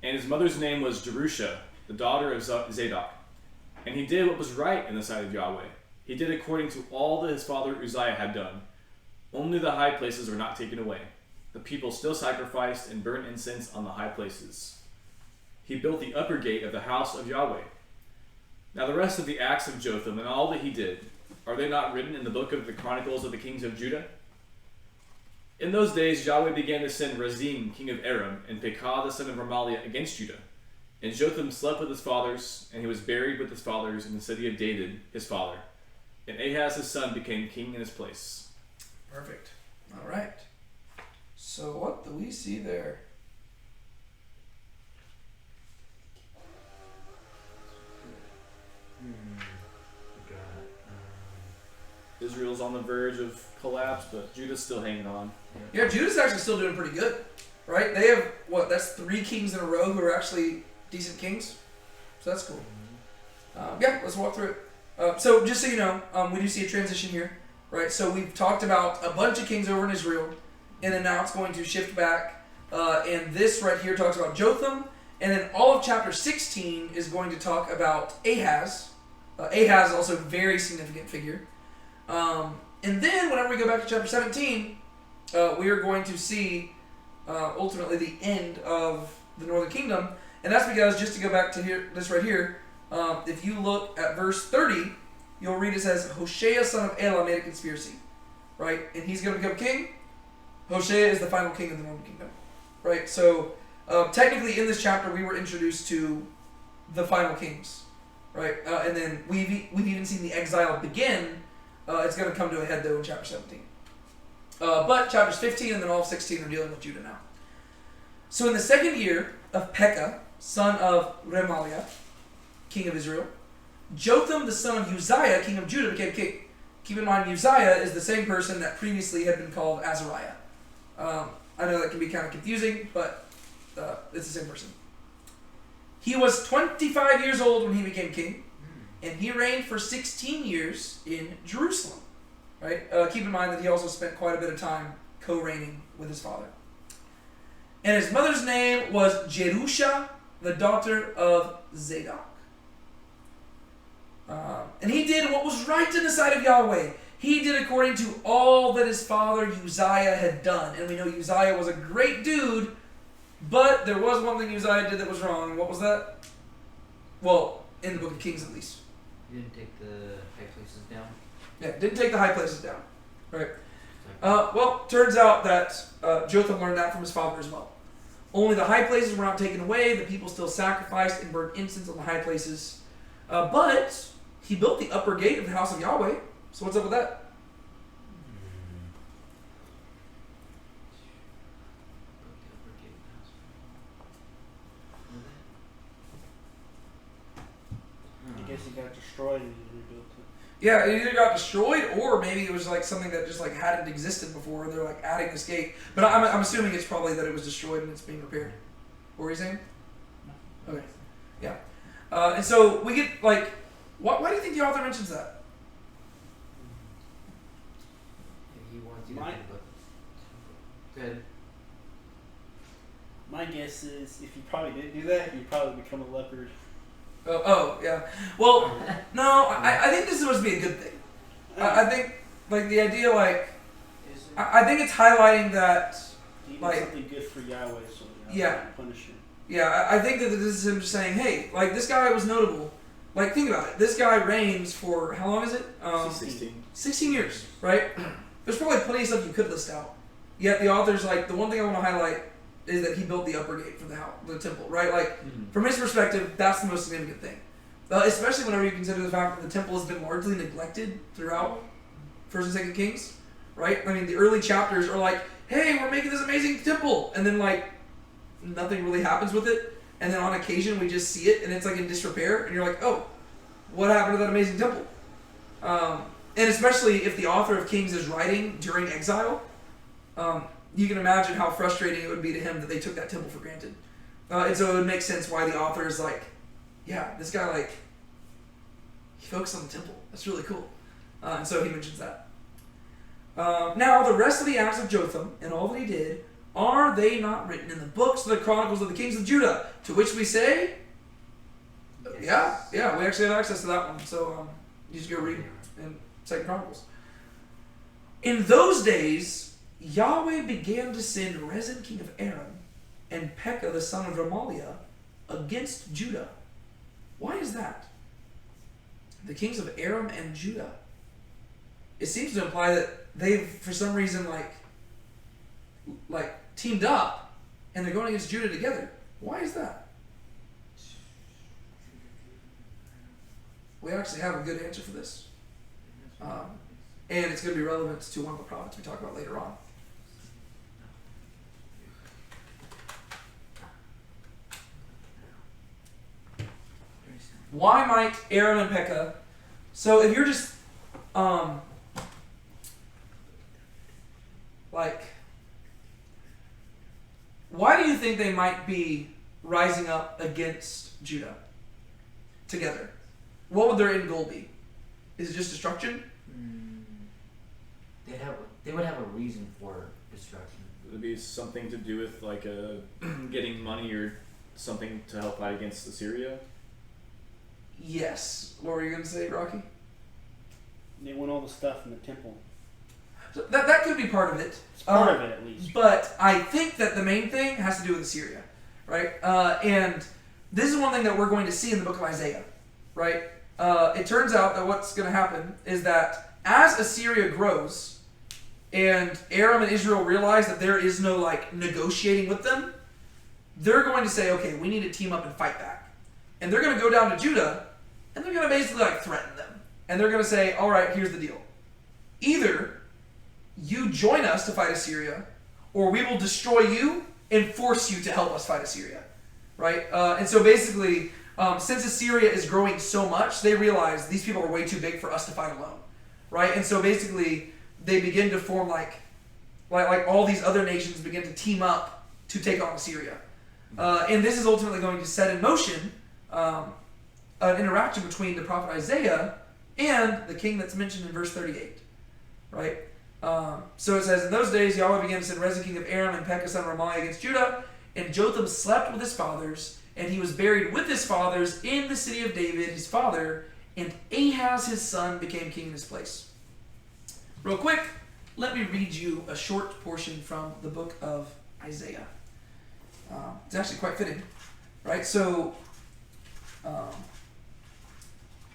And his mother's name was Jerusha, the daughter of Zadok. And he did what was right in the sight of Yahweh. He did according to all that his father Uzziah had done. Only the high places were not taken away. the people still sacrificed and burnt incense on the high places. He built the upper gate of the house of Yahweh. Now the rest of the acts of Jotham and all that he did, are they not written in the book of the Chronicles of the kings of Judah? In those days Yahweh began to send Rezin, king of Aram, and Pekah the son of Remaliah against Judah. And Jotham slept with his fathers, and he was buried with his fathers in the city of David, his father. And Ahaz his son became king in his place. Perfect. All right. So what do we see there? Israel's on the verge of collapse, but Judah's still hanging on. Yeah, Judah's actually still doing pretty good, right? They have, what, that's 3 kings in a row who are actually decent kings. So that's cool. Yeah, let's walk through it. So just so you know, we do see a transition here, right? So we've talked about a bunch of kings over in Israel, and then now it's going to shift back. And this right here talks about Jotham, and then all of chapter 16 is going to talk about Ahaz. Ahaz is also a very significant figure. And then whenever we go back to chapter 17, we are going to see ultimately the end of the northern kingdom. And that's because, just to go back to here, this right here, if you look at verse 30, you'll read it says, Hoshea son of Elah made a conspiracy, right? And he's going to become king. Hoshea is the final king of the northern kingdom, right? So technically in this chapter we were introduced to the final kings, right? And then we've even seen the exile begin. It's going to come to a head though in chapter 17. But chapters 15 and then all of 16 are dealing with Judah now. So in the second year of Pekah, son of Remaliah, king of Israel, Jotham the son of Uzziah, king of Judah, became king. Keep in mind, Uzziah is the same person that previously had been called Azariah. I know that can be kind of confusing, but it's the same person. He was 25 years old when he became king, and he reigned for 16 years in Jerusalem. Right? Keep in mind that he also spent quite a bit of time co-reigning with his father. And his mother's name was Jerusha, the daughter of Zadok. And he did what was right in the sight of Yahweh. He did according to all that his father Uzziah had done. And we know Uzziah was a great dude, but there was one thing Uzziah did that was wrong. What was that? Well, in the book of Kings at least. You didn't take the high places down? Yeah, didn't take the high places down. Right. Well, turns out that Jotham learned that from his father as well. Only the high places were not taken away. The people still sacrificed and burned incense on the high places. But he built the upper gate of the house of Yahweh. So what's up with that? I guess he got destroyed and he rebuilt it. Yeah, it either got destroyed or maybe it was like something that just like hadn't existed before. And they're like adding this gate. But I'm assuming it's probably that it was destroyed and it's being repaired. What were you saying? Okay. Yeah. And so we get like, why do you think the author mentions that? Maybe he wants you to My- think about Go ahead. My guess is if you probably didn't do that, you'd probably become a leopard. Oh, yeah. Well, no, I think this is supposed to be a good thing. I think, like, the idea, like, I think it's highlighting that, He did like- something good for Yahweh, so Yeah. punish him. yeah, I think that this is him just saying, hey, like, this guy was notable. Like, think about it. This guy reigns for, how long is it? 16. 16 years, right? There's probably plenty of stuff you could list out. Yet the author's like, the one thing I want to highlight is that he built the upper gate for the house, the temple, right? Like, from his perspective, that's the most significant thing. Especially whenever you consider the fact that the temple has been largely neglected throughout First and 2nd Kings, right? I mean, the early chapters are like, hey, we're making this amazing temple. And then, like, nothing really happens with it. And then on occasion, we just see it, and it's, like, in disrepair. And you're like, oh, what happened to that amazing temple? And especially if the author of Kings is writing during exile, you can imagine how frustrating it would be to him that they took that temple for granted. And so it would make sense why the author is like, yeah, this guy, like, he focused on the temple. That's really cool. And so he mentions that. Now, the rest of the acts of Jotham and all that he did, are they not written in the books of the Chronicles of the Kings of Judah? To which we say, yeah, we actually have access to that one. So you just go read in 2nd Chronicles. In those days, Yahweh began to send Rezin king of Aram and Pekah the son of Remaliah against Judah. Why is that? The kings of Aram and Judah. It seems to imply that they've, for some reason, like teamed up and they're going against Judah together. Why is that? We actually have a good answer for this. And it's going to be relevant to one of the prophets we talk about later on. Why might Aram and Pekah? So if you're just why do you think they might be rising up against Judah together? What would their end goal be? Is it just destruction? They would have a reason for destruction. Would it be something to do with like getting money or something to help fight against Assyria? Yes. What were you going to say, Rocky? They want all the stuff in the temple. So that could be part of it. It's part of it, at least. But I think that the main thing has to do with Assyria, right? And this is one thing that we're going to see in the book of Isaiah, right? It turns out that what's going to happen is that as Assyria grows and Aram and Israel realize that there is no negotiating with them, they're going to say, okay, we need to team up and fight back. And they're going to go down to Judah and they're going to basically threaten them. And they're going to say, all right, here's the deal. Either you join us to fight Assyria, or we will destroy you and force you to help us fight Assyria, right? And so basically, since Assyria is growing so much, they realize these people are way too big for us to fight alone, right? And so basically, they begin to form like all these other nations begin to team up to take on Assyria. And this is ultimately going to set in motion an interaction between the prophet Isaiah and the king that's mentioned in verse 38, right? So it says, in those days Yahweh began to send Rezin king of Aram and Pekah son of Remaliah against Judah, and Jotham slept with his fathers, and he was buried with his fathers in the city of David, his father, and Ahaz his son became king in his place. Real quick, let me read you a short portion from the book of Isaiah. It's actually quite fitting, right? So,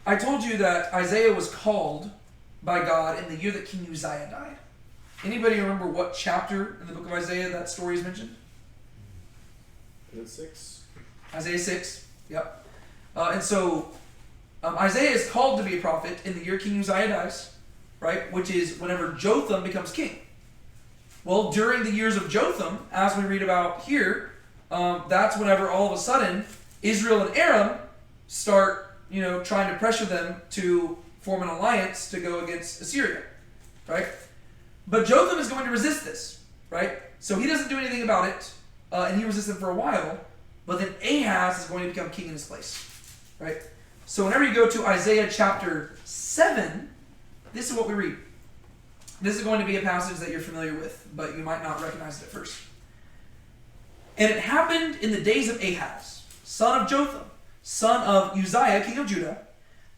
I told you that Isaiah was called by God in the year that King Uzziah died. Anybody remember what chapter in the book of Isaiah that story is mentioned? Is it 6? Isaiah 6. Yep. And so Isaiah is called to be a prophet in the year King Uzziah dies, right? Which is whenever Jotham becomes king. Well, during the years of Jotham, as we read about here, that's whenever all of a sudden Israel and Aram start, trying to pressure them to form an alliance to go against Assyria, right? But Jotham is going to resist this, right? So he doesn't do anything about it, and he resists them for a while, but then Ahaz is going to become king in his place, right? So whenever you go to Isaiah chapter 7, this is what we read. This is going to be a passage that you're familiar with, but you might not recognize it at first. And it happened in the days of Ahaz, son of Jotham, son of Uzziah, king of Judah,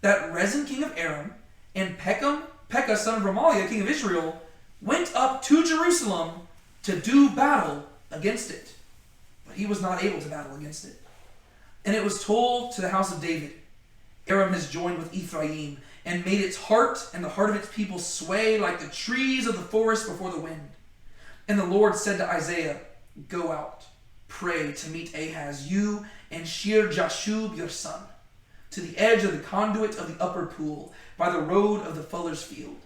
that Rezin king of Aram and Pekah son of Remaliah, king of Israel, went up to Jerusalem to do battle against it. But he was not able to battle against it. And it was told to the house of David, Aram has joined with Ephraim and made its heart and the heart of its people sway like the trees of the forest before the wind. And the Lord said to Isaiah, go out, pray to meet Ahaz, you and Shear-Jashub your son, to the edge of the conduit of the upper pool, by the road of the fuller's field.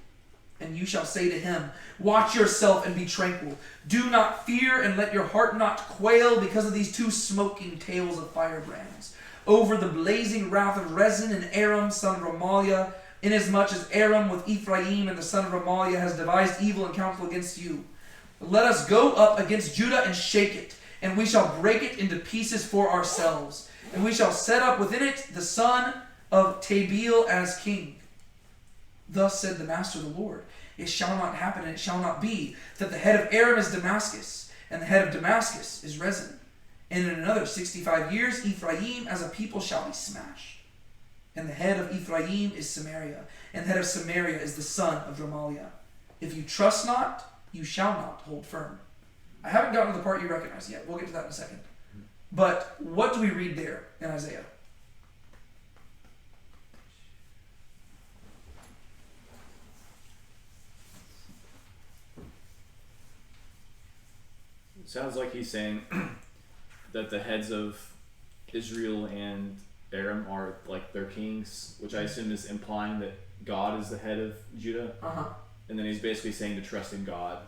And you shall say to him, watch yourself and be tranquil. Do not fear, and let your heart not quail because of these two smoking tails of firebrands, over the blazing wrath of Rezin and Aram, son of Remaliah, inasmuch as Aram with Ephraim and the son of Remaliah has devised evil and counsel against you. Let us go up against Judah and shake it, and we shall break it into pieces for ourselves. And we shall set up within it the son of Tabeel as king. Thus said the Master the Lord, it shall not happen and it shall not be that the head of Aram is Damascus, and the head of Damascus is Rezin. And in another 65 years Ephraim as a people shall be smashed. And the head of Ephraim is Samaria, and the head of Samaria is the son of Remaliah. If you trust not, you shall not hold firm. I haven't gotten to the part you recognize yet. We'll get to that in a second. But what do we read there in Isaiah? Sounds like he's saying that the heads of Israel and Aram are like their kings, which I assume is implying that God is the head of Judah. And then he's basically saying to trust in God,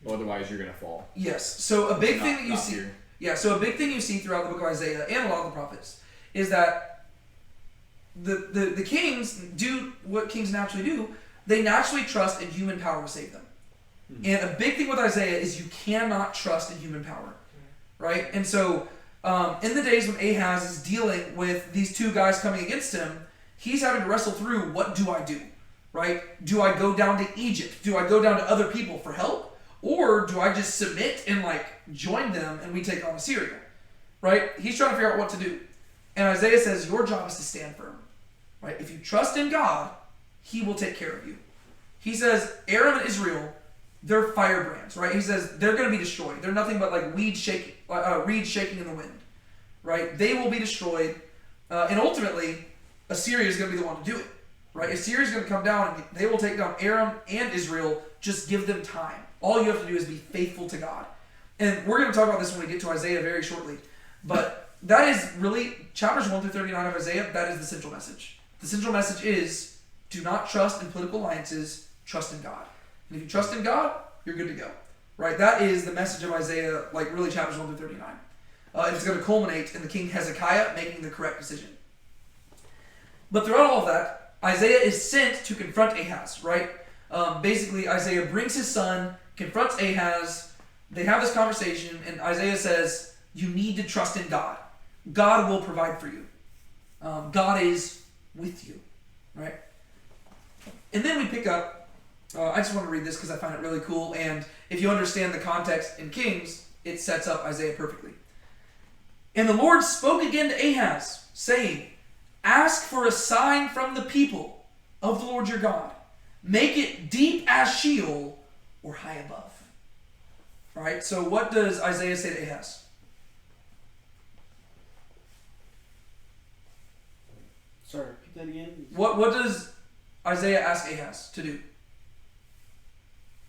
otherwise you're going to fall. Yes. So a big Not- thing that you not see. here. Yeah, so a big thing you see throughout the book of Isaiah and a lot of the prophets is that the kings do what kings naturally do. They naturally trust in human power to save them. And a big thing with Isaiah is you cannot trust in human power, right? And so in the days when Ahaz is dealing with these two guys coming against him, he's having to wrestle through, what do I do, right? Do I go down to Egypt? Do I go down to other people for help? Or do I just submit and join them and we take on Assyria, right? He's trying to figure out what to do. And Isaiah says, your job is to stand firm, right? If you trust in God, he will take care of you. He says, Aram and Israel, they're firebrands, right? He says they're going to be destroyed. They're nothing but like reeds shaking in the wind, right? They will be destroyed, and ultimately, Assyria is going to be the one to do it, right? Assyria is going to come down and they will take down Aram and Israel. Just give them time. All you have to do is be faithful to God. And we're going to talk about this when we get to Isaiah very shortly. But that is really, chapters 1 through 39 of Isaiah, that is the central message. The central message is, do not trust in political alliances, trust in God. And if you trust in God, you're good to go. Right? That is the message of Isaiah, really chapters 1 through 39. And it's going to culminate in the king Hezekiah making the correct decision. But throughout all of that, Isaiah is sent to confront Ahaz, right? Basically, Isaiah brings his son, confronts Ahaz, they have this conversation, and Isaiah says, you need to trust in God. God will provide for you. God is with you, right? And then we pick up, I just want to read this because I find it really cool, and if you understand the context in Kings, it sets up Isaiah perfectly. And the Lord spoke again to Ahaz, saying, ask for a sign from the people of the Lord your God. Make it deep as Sheol or high above. All right, so what does Isaiah say to Ahaz? Sorry, repeat that again. What does Isaiah ask Ahaz to do?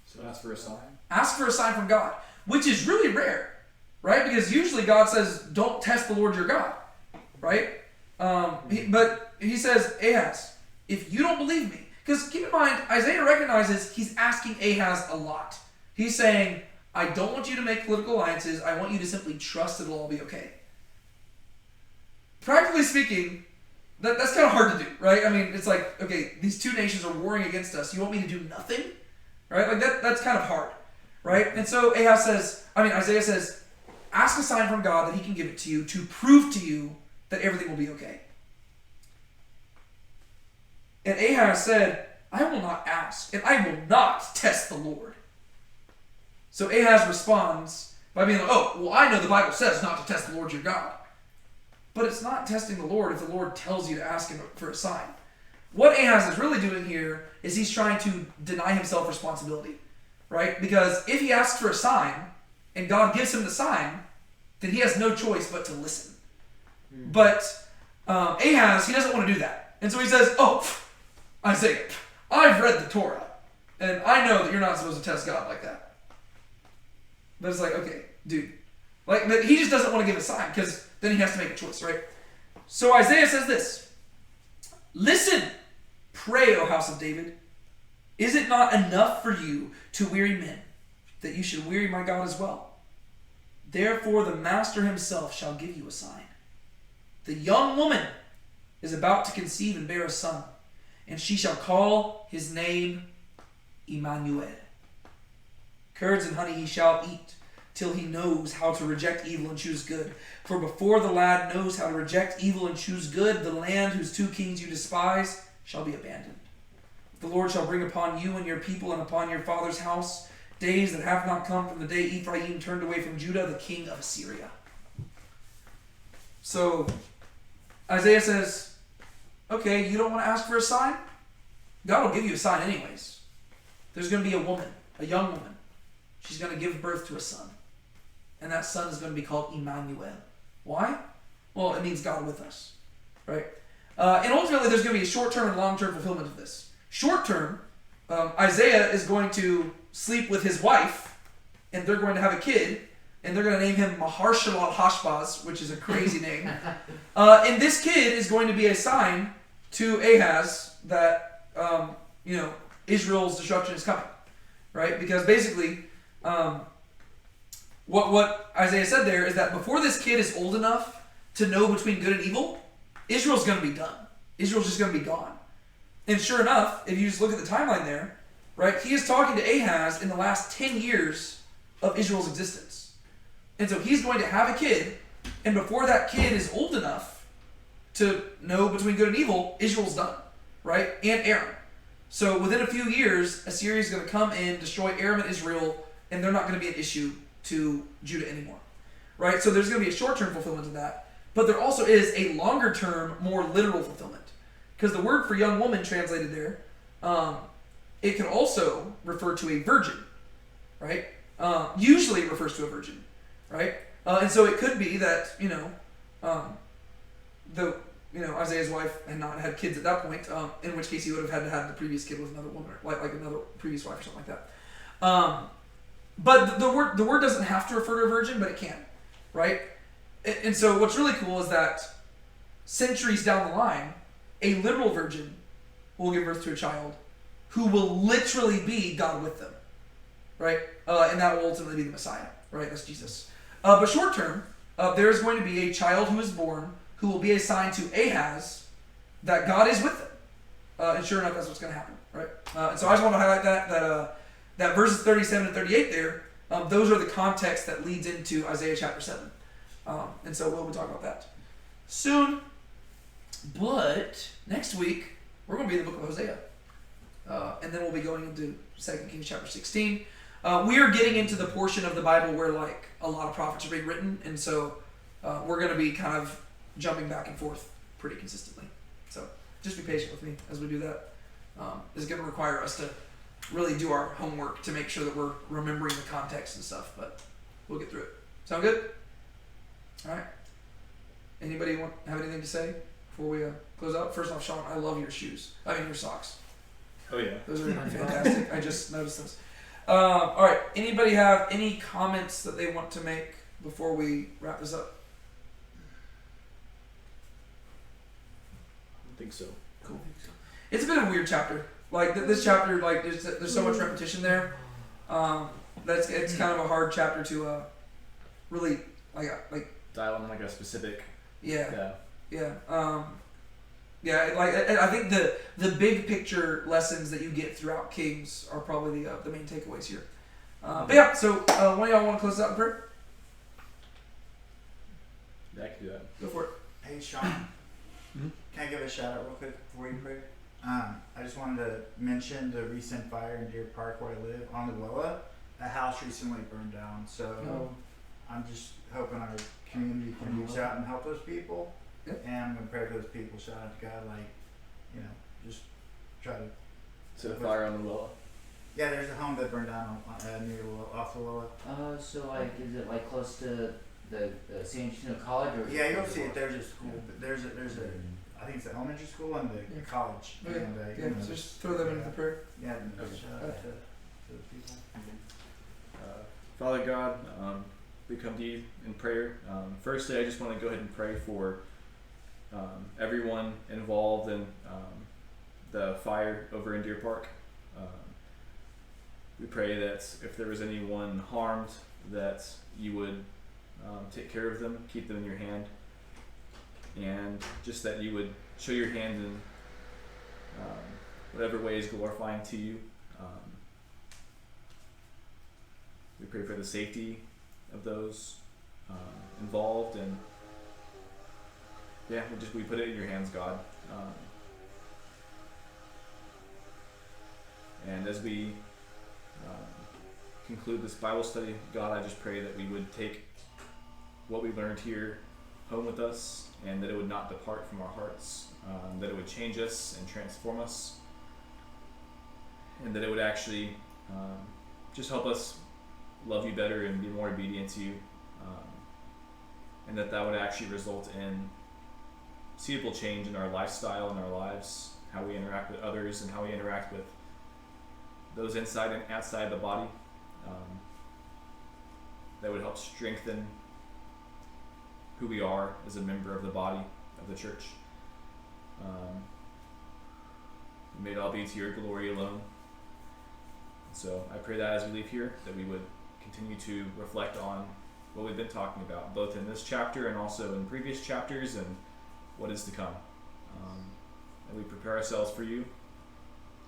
So ask for a sign. Ask for a sign from God, which is really rare, right? Because usually God says, don't test the Lord your God, right? But he says, Ahaz, if you don't believe me, because keep in mind, Isaiah recognizes he's asking Ahaz a lot. He's saying, I don't want you to make political alliances. I want you to simply trust it'll all be okay. Practically speaking, that's kind of hard to do, right? I mean, it's like, okay, these two nations are warring against us. You want me to do nothing? Right? That's kind of hard, right? And so Isaiah says, ask a sign from God that he can give it to you to prove to you that everything will be okay. And Ahaz said, I will not ask, and I will not test the Lord. So Ahaz responds by being like, oh, well, I know the Bible says not to test the Lord your God. But it's not testing the Lord if the Lord tells you to ask him for a sign. What Ahaz is really doing here is he's trying to deny himself responsibility, right? Because if he asks for a sign and God gives him the sign, then he has no choice but to listen. But Ahaz, he doesn't want to do that. And so he says, Isaiah, I've read the Torah, and I know that you're not supposed to test God like that. But it's like, okay, dude. But he just doesn't want to give a sign, because then he has to make a choice, right? So Isaiah says this, listen, pray, O house of David. Is it not enough for you to weary men, that you should weary my God as well? Therefore the master himself shall give you a sign. The young woman is about to conceive and bear a son, and she shall call his name Emmanuel. Curds and honey he shall eat, till he knows how to reject evil and choose good. For before the lad knows how to reject evil and choose good, the land whose two kings you despise shall be abandoned. The Lord shall bring upon you and your people and upon your father's house days that have not come from the day Ephraim turned away from Judah, the king of Assyria. So Isaiah says, okay, you don't want to ask for a sign? God will give you a sign anyways. There's going to be a woman, a young woman, she's going to give birth to a son. And that son is going to be called Emmanuel. Why? Well, it means God with us, right? And ultimately, there's going to be a short-term and long-term fulfillment of this. Short-term, Isaiah is going to sleep with his wife, and they're going to have a kid, and they're going to name him Maher-shalal-Hashbaz, which is a crazy name. And this kid is going to be a sign to Ahaz that, Israel's destruction is coming, right? Because basically, what Isaiah said there is that before this kid is old enough to know between good and evil, Israel's going to be done. Israel's just going to be gone. And sure enough, if you just look at the timeline there, right, he is talking to Ahaz in the last 10 years of Israel's existence. And so he's going to have a kid, and before that kid is old enough to know between good and evil, Israel's done, right? And Aram. So within a few years, Assyria is going to come in, destroy Aram and Israel, and they're not going to be an issue to Judah anymore, right? So there's going to be a short-term fulfillment of that, but there also is a longer-term, more literal fulfillment. Because the word for young woman translated there, it can also refer to a virgin, right? Usually it refers to a virgin, right? And so it could be that, Isaiah's wife had not had kids at that point, in which case he would have had to have the previous kid with another woman, like another previous wife or something like that. But the word doesn't have to refer to a virgin, but it can, right? And so what's really cool is that centuries down the line, a literal virgin will give birth to a child who will literally be God with them, right? And that will ultimately be the Messiah, right? That's Jesus. But short term, there is going to be a child who is born who will be a sign to Ahaz that God is with them. And sure enough, that's what's going to happen, right? And so I just want to highlight that verses 37 and 38 there, those are the context that leads into Isaiah chapter 7. And so we'll talk about that soon. But next week, we're going to be in the book of Hosea. And then we'll be going into 2 Kings chapter 16. We are getting into the portion of the Bible where a lot of prophets are being written. And so we're going to be kind of jumping back and forth pretty consistently. So just be patient with me as we do that. It's going to require us to really do our homework to make sure that we're remembering the context and stuff. But we'll get through it. Sound good? All right. Anybody have anything to say before we close out? First off, Sean, I love your shoes. Your socks. Oh yeah. Those are fantastic. I just noticed those. All right. Anybody have any comments that they want to make before we wrap this up? I think so. Cool. It's been a weird chapter. This chapter, there's so much repetition there. It's kind of a hard chapter to really dial on a specific. Yeah. I think the big picture lessons that you get throughout Kings are probably the main takeaways here. But yeah, so one of y'all want to close out in prayer? Yeah, I can do that. Go for it. Hey, Sean. Can I give a shout out real quick before you pray? I just wanted to mention the recent fire in Deer Park where I live on the Willow. A house recently burned down, so I'm just hoping our community can reach out and help those people. Yep. And I'm going to pray for those people. Shout out to God, just try to. Set a fire on the willow. Yeah, there's a home that burned down near the Willow, off the Willow. So is it close to the San Jacinto College or? Yeah, you'll see it. There's a school. There's a I think it's the elementary school and the college. Okay. And, So just throw them into the prayer. Yeah, Okay. shout out to those people. Father God, we come to you in prayer. Firstly, I just want to go ahead and pray for everyone involved in the fire over in Deer Park. We pray that if there was anyone harmed, that you would take care of them, keep them in your hand, and just that you would show your hand in whatever way is glorifying to you. We pray for the safety of those involved, and we put it in your hands, God. And as we conclude this Bible study, God, I just pray that we would take what we learned here home with us, and that it would not depart from our hearts, that it would change us and transform us, and that it would actually just help us love you better and be more obedient to you, and that would actually result in seeable change in our lifestyle and our lives, how we interact with others and how we interact with those inside and outside the body. That would help strengthen who we are as a member of the body of the church. May it all be to your glory alone. So I pray that as we leave here, that we would continue to reflect on what we've been talking about, both in this chapter and also in previous chapters and what is to come. And we prepare ourselves for you,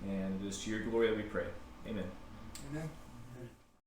and it is to your glory that we pray. Amen. Amen.